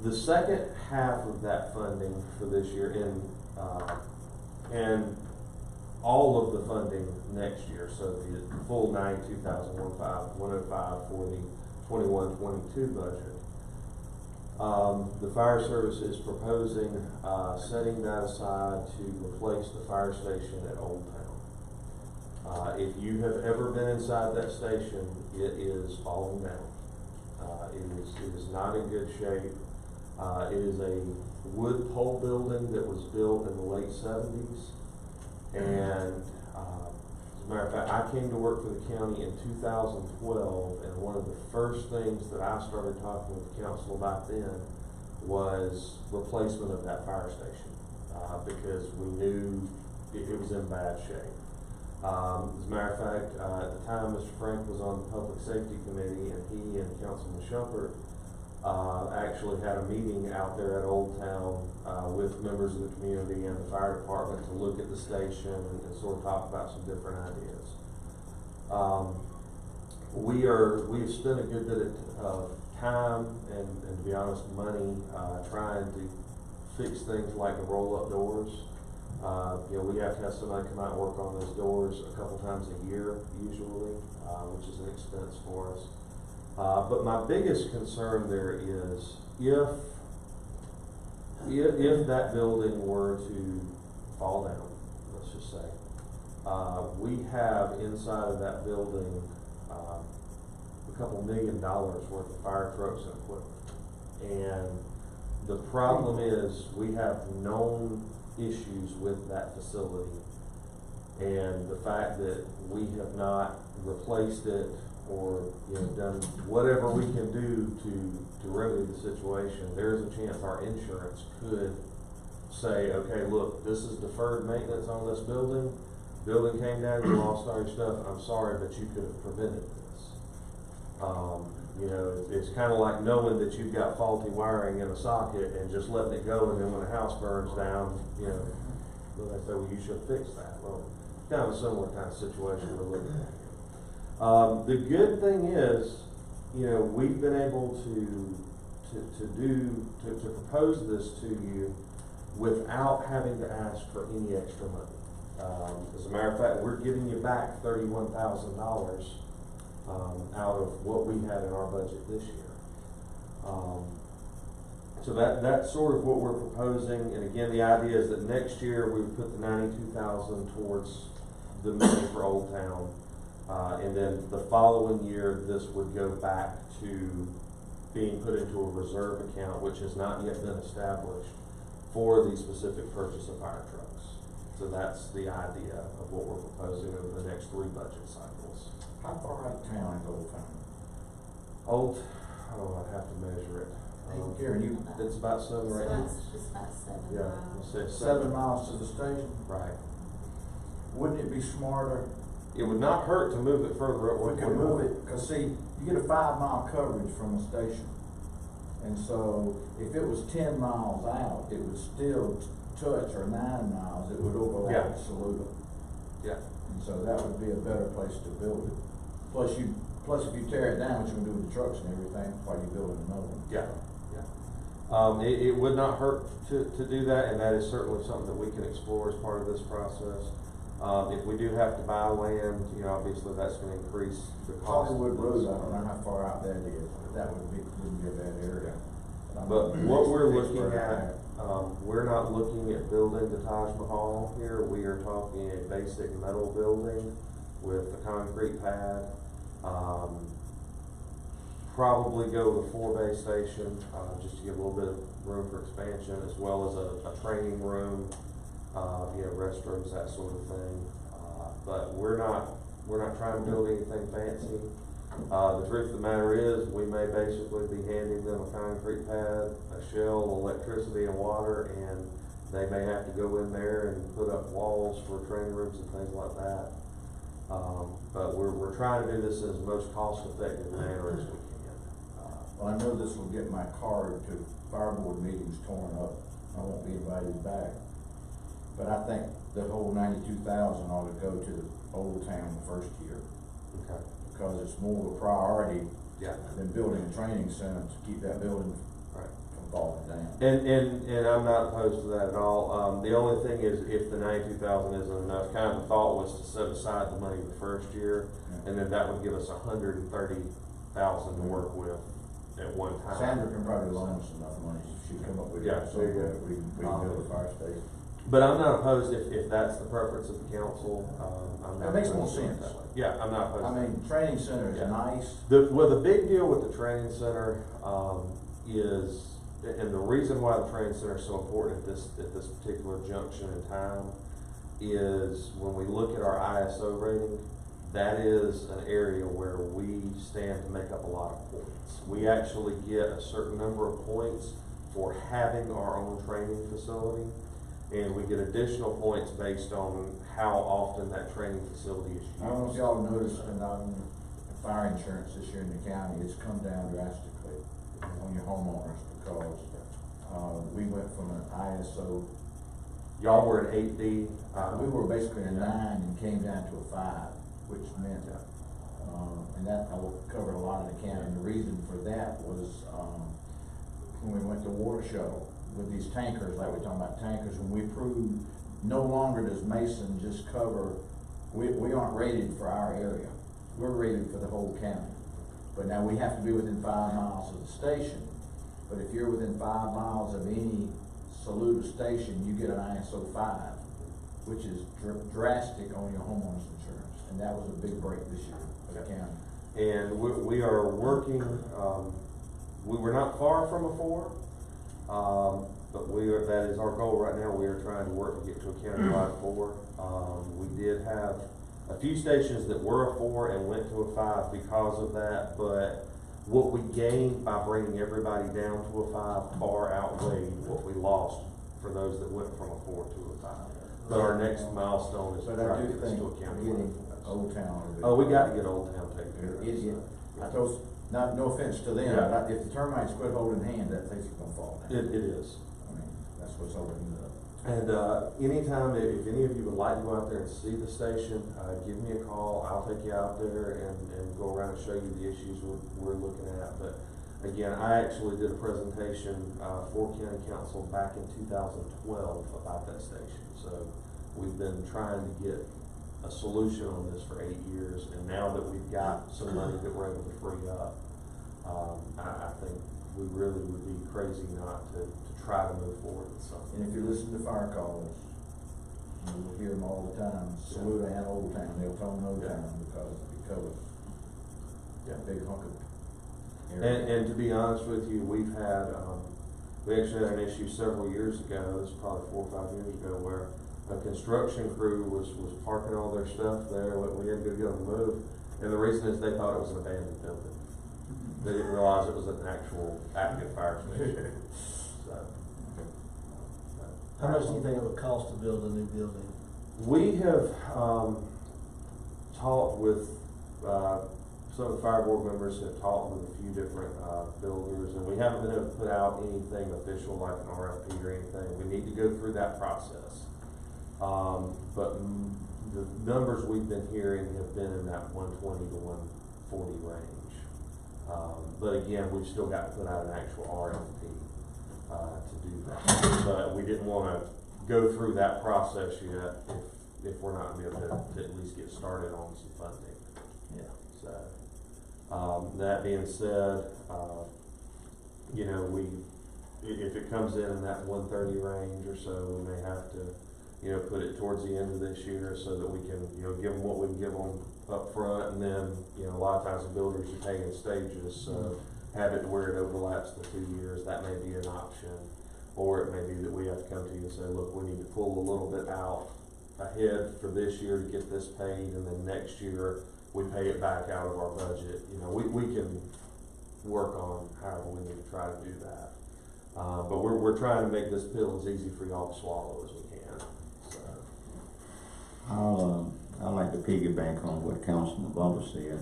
The second half of that funding for this year, and all of the funding next year, so the full $92,105 for the 21-22 budget. The fire service is proposing setting that aside to replace the fire station at Old Town. If you have ever been inside that station, it is falling down. It is not in good shape. It is a wood pole building that was built in the late 70s. And as a matter of fact, I came to work for the county in 2012, and one of the first things that I started talking with the council about then was replacement of that fire station, because we knew it was in bad shape. As a matter of fact, at the time, Mr. Frank was on the Public Safety Committee, and he and Councilman Shumpert actually had a meeting out there at Old Town with members of the community and the fire department to look at the station and sort of talk about some different ideas. We've spent a good bit of time and to be honest, money trying to fix things like the roll-up doors. We have to have somebody come out and work on those doors a couple times a year usually, which is an expense for us. But my biggest concern there is if that building were to fall down, let's just say, we have inside of that building a couple $1 million worth of fire trucks and equipment. And the problem is we have known issues with that facility, and the fact that we have not replaced it or done whatever we can do to remedy the situation, there's a chance our insurance could say, okay, look, this is deferred maintenance on this building. Building came down, you lost all your stuff. I'm sorry, but you could have prevented this. It's kind of like knowing that you've got faulty wiring in a socket and just letting it go, and then when a house burns down, they say, well, you should have fixed that. Well, kind of a similar kind of situation we're looking at here. The good thing is, we've been able to propose this to you without having to ask for any extra money. As a matter of fact, we're giving you back $31,000 out of what we had in our budget this year. So that's sort of what we're proposing, and again, the idea is that next year we would put the $92,000 towards the money for Old Town, and then the following year, this would go back to being put into a reserve account, which has not yet been established for the specific purchase of fire trucks. So that's the idea of what we're proposing over the next 3 budget cycles. How far out of town is Old Town? Old, oh, I'd have to measure it. Karen, you, It's about 7 or 8. It's about 7 Yeah, miles. let's say 7 miles to the station? Right. Wouldn't it be smarter It would not hurt to move it further up. if we could move it? Cause see, you get a 5-mile coverage from the station. And so if it was 10 miles out, it would still touch, or 9 miles, it would overlap Yeah. Saluda. Yeah. And so that would be a better place to build it. Plus if you tear it down, what you gonna do with the trucks and everything while you're building another one? Yeah, yeah. It would not hurt to do that, and that is certainly something that we can explore as part of this process. If we do have to buy land, you know, obviously that's gonna increase the cost. Hollywood Road, I don't know how far out that is, but that wouldn't be a bad area. But what we're looking at, we're not looking at building the Taj Mahal here. We are talking a basic metal building with a concrete pad. Probably go with a 4-bay station, just to give a little bit of room for expansion, as well as a training room, you know, restrooms, that sort of thing. But we're not trying to build anything fancy. The truth of the matter is, we may basically be handing them a concrete pad, a shell, electricity and water, and they may have to go in there and put up walls for training rooms and things like that. But we're trying to do this in as most cost-effective manner as we can. Well, I know this will get my card to fire board meetings torn up. I won't be invited back. But I think the whole 92,000 ought to go to the Old Town the first year. Okay. Because it's more of a priority Yeah. than building a training center to keep that building Right. from falling down. And I'm not opposed to that at all. The only thing is, if the 92,000 isn't enough, kind of the thought was to set aside the money the first year, and then that would give us 130,000 to work with at one time. Sandra can probably loan us enough money, she'd come up with Yeah, it, so there you go. we can build a fire station. But I'm not opposed if that's the preference of the council. I'm not That makes more opposed to it sense. that way. Yeah, I'm not opposed. I to mean, training center is Yeah. nice. The big deal with the training center, is, and the reason why the training center is so important at this particular junction in time, is when we look at our ISO rating, that is an area where we stand to make up a lot of points. We actually get a certain number of points for having our own training facility, and we get additional points based on how often that training facility is used. I don't know if y'all noticed, and fire insurance this year in the county, it's come down drastically on your homeowners, because, we went from an ISO, Y'all were at 8D. we were basically a 9 and came down to a 5, which meant, and that covered a lot of the county. And the reason for that was, when we went to water shuttle with these tankers, like we're talking about tankers, when we proved no longer does Mason just cover, we aren't rated for our area. We're rated for the whole county. But now we have to be within 5 miles of the station. But if you're within 5 miles of any Saluda station, you get an ISO 5, which is drastic on your homeowner's insurance. And that was a big break this year for the county. And we are working, we were not far from a 4, but that is our goal right now. We are trying to work to get to a county-wide 4. We did have a few stations that were a 4 and went to a 5 because of that, but what we gained by bringing everybody down to a 5 far outweighed what we lost for those that went from a 4 to a 5. But our next milestone is to But try I to do get us think to a county. getting Old Town. Oh, we got to get Old Town taken care of. I told, no offense to them, Yeah. but if the termites quit holding hand, that thing's gonna fall down. It is. I mean, that's what's holding it up. And anytime, if any of you would like to go out there and see the station, give me a call. I'll take you out there and go around and show you the issues we're looking at. But again, I actually did a presentation for County Council back in 2012 about that station. So We've been trying to get a solution on this for 8 years, and now that we've got some money that we're able to free up, I think we really would be crazy not to try to move forward with something. And if you listen to fire calls, you'll hear them all the time, Saluda and Old Town, they'll tone Old Town because it covers a big hunk of area. And to be honest with you, we've had, we actually had an issue several years ago, this was probably 4 or 5 years ago, where a construction crew was parking all their stuff there, we had to go get them moved, and the reason is they thought it was an abandoned building. They didn't realize it was an actual active fire station. So. How much do you think it would cost to build a new building? We have, talked with, some of the fire board members have talked with a few different, builders, and we haven't been able to put out anything official like an RFP or anything. We need to go through that process. But the numbers we've been hearing have been in that 120 to 140 range. But again, we've still got to put out an actual RFP, to do that. But we didn't wanna go through that process yet if we're not gonna be able to at least get started on some funding. Yeah. So, that being said, you know, if it comes in that 130 range or so, we may have to, you know, put it towards the end of this year so that we can, you know, give them what we can give them up front, and then, you know, a lot of times the builders are paying in stages, so have it where it overlaps the 2 years, that may be an option. Or it may be that we have to come to you and say, look, we need to pull a little bit out ahead for this year to get this paid, and then next year we pay it back out of our budget. You know, we can work on however we need to try to do that. But we're trying to make this pill as easy for y'all to swallow as we can. So. I'd like to piggyback on what Councilman Butler said.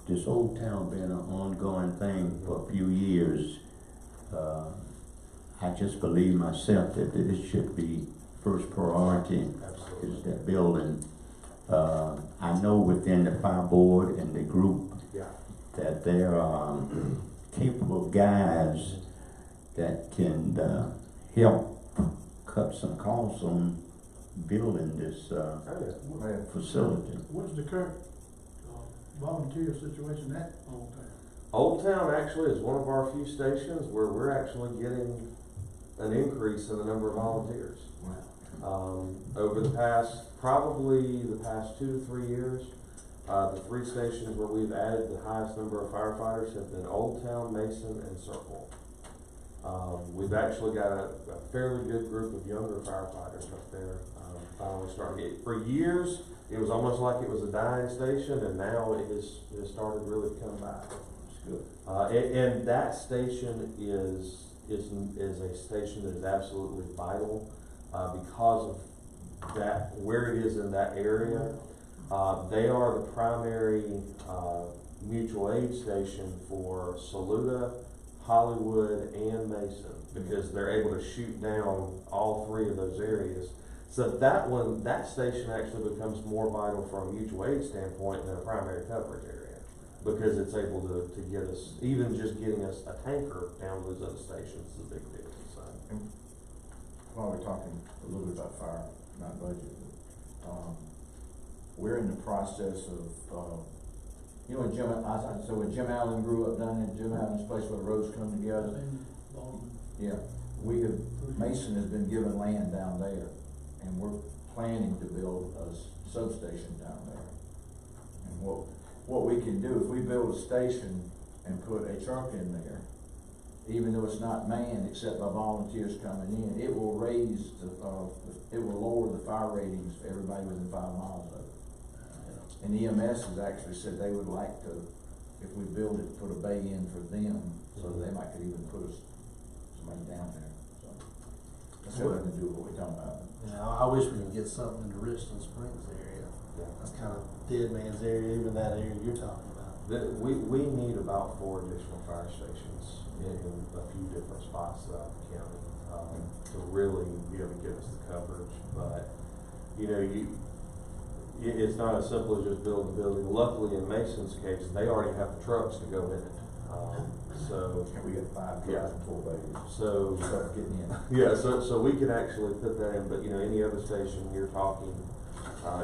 This Old Town been an ongoing thing for a few years. I just believe myself that this should be first priority. Absolutely. Is that building. I know within the fire board and the group that there are capable guys that can help cut some costs on building this facility. What's the current volunteer situation at Old Town? Old Town actually is one of our few stations where we're actually getting an increase in the number of volunteers. Wow. Over the past, probably the past 2 to 3 years, the 3 stations where we've added the highest number of firefighters have been Old Town, Mason, and Circle. We've actually got a fairly good group of younger firefighters up there. Finally starting to get, for years, it was almost like it was a dying station, and now it has started really to come back. That's good. And that station is a station that is absolutely vital, because of that, where it is in that area. They are the primary, mutual aid station for Saluda, Hollywood, and Mason, because they're able to shoot down all 3 of those areas. So that station actually becomes more vital from a mutual aid standpoint than a primary coverage area, because it's able to get us, even just getting us a tanker down to those other stations is a big deal. So. And while we're talking a little bit about fire, not budget, we're in the process of, you know, when Jim Allen grew up down in Jim Allen's place where the roads come together. Yeah, Mason has been given land down there, and we're planning to build a substation down there. And what we can do, if we build a station and put a truck in there, even though it's not manned except by volunteers coming in, it will raise it will lower the fire ratings for everybody within 5 miles of it. And EMS has actually said they would like to, if we build it, put a bay in for them, so they might could even put somebody down there. So that's what we can do, what we're talking about. Yeah, I wish we could get something in the Richland Springs area. Yeah. That's kind of dead man's area, even that area you're talking about. We need about 4 additional fire stations in a few different spots throughout the county, to really be able to give us the coverage. But, you know, it's not as simple as just building a building. Luckily, in Mason's case, they already have the trucks to go in it. So, Can we get 5 Yeah. trucks and 4 bays? so, Start getting in. yeah, so we could actually put that in, but, you know, any other station, you're talking,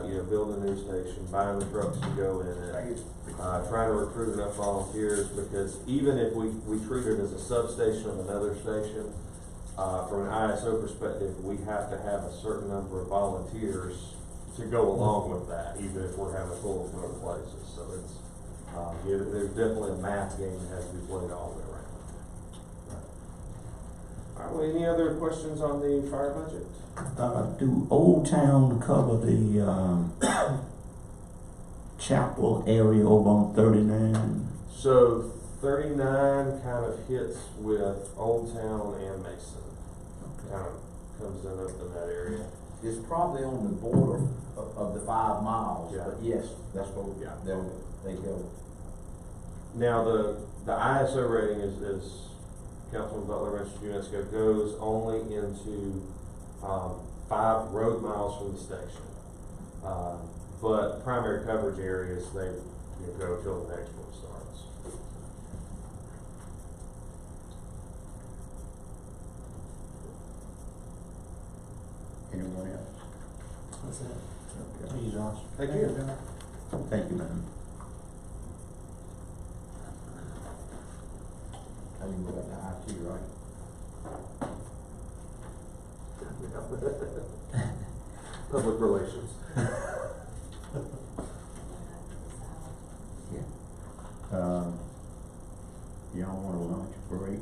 you know, build a new station, buying the trucks to go in it, try to recruit enough volunteers, because even if we treat it as a substation of another station, from an ISO perspective, we have to have a certain number of volunteers to go along with that, even if we're having full of other places, so it's, yeah, there's definitely a math game that has to be played all the way around. All right, well, any other questions on the fire budget? Do Old Town cover the, chapel area over on 39? So 39 kind of hits with Old Town and Mason, kind of comes in up in that area. It's probably on the border of the 5 miles, Yeah. but yes, that's what, Yeah. they go. Now, the ISO rating is Councilman Butler mentioned a few minutes ago, goes only into 5 road miles from the station. But primary coverage areas, they go till the next one starts. Anyone else? That's it. Okay. Thank you, Josh. Thank you. Thank you, ma'am. How you go back to IT, right? Public relations. Y'all want a lunch break?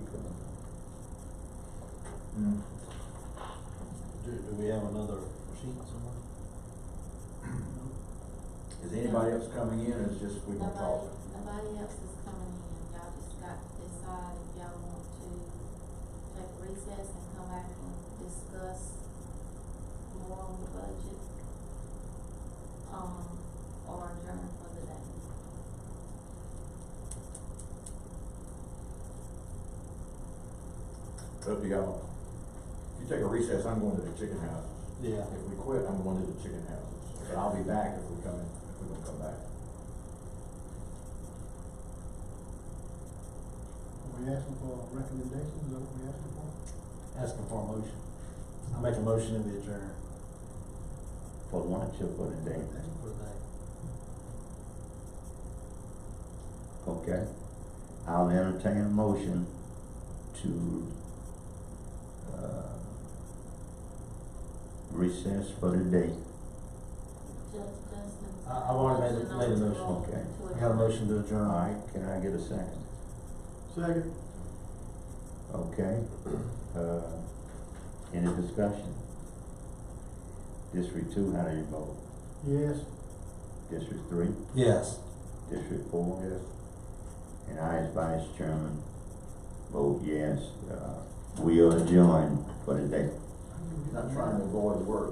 Do we have another sheet somewhere? Is anybody else coming in, or is just we gonna talk? Nobody else is coming in, y'all just got to decide if y'all want to take a recess and come back and discuss more on the budget, or adjourn for the day. Up to y'all. If you take a recess, I'm going to the chicken houses. Yeah. If we quit, I'm going to the chicken houses. But I'll be back if we're gonna come back. Are we asking for recommendations, is that what we asking for? Asking for a motion. I make a motion that we adjourn. For lunch or for the day? For the day. Okay. I'll entertain a motion to, recess for the day. Justin. I've already made a motion. Okay. I got a motion to All adjourn. right, can I get a second? Second. Okay. Any discussion? District 2, how do you vote? Yes. District 3? Yes. District 4? Yes. And I, as Vice Chairman, vote yes. We are adjourned for the day. Not trying to avoid work.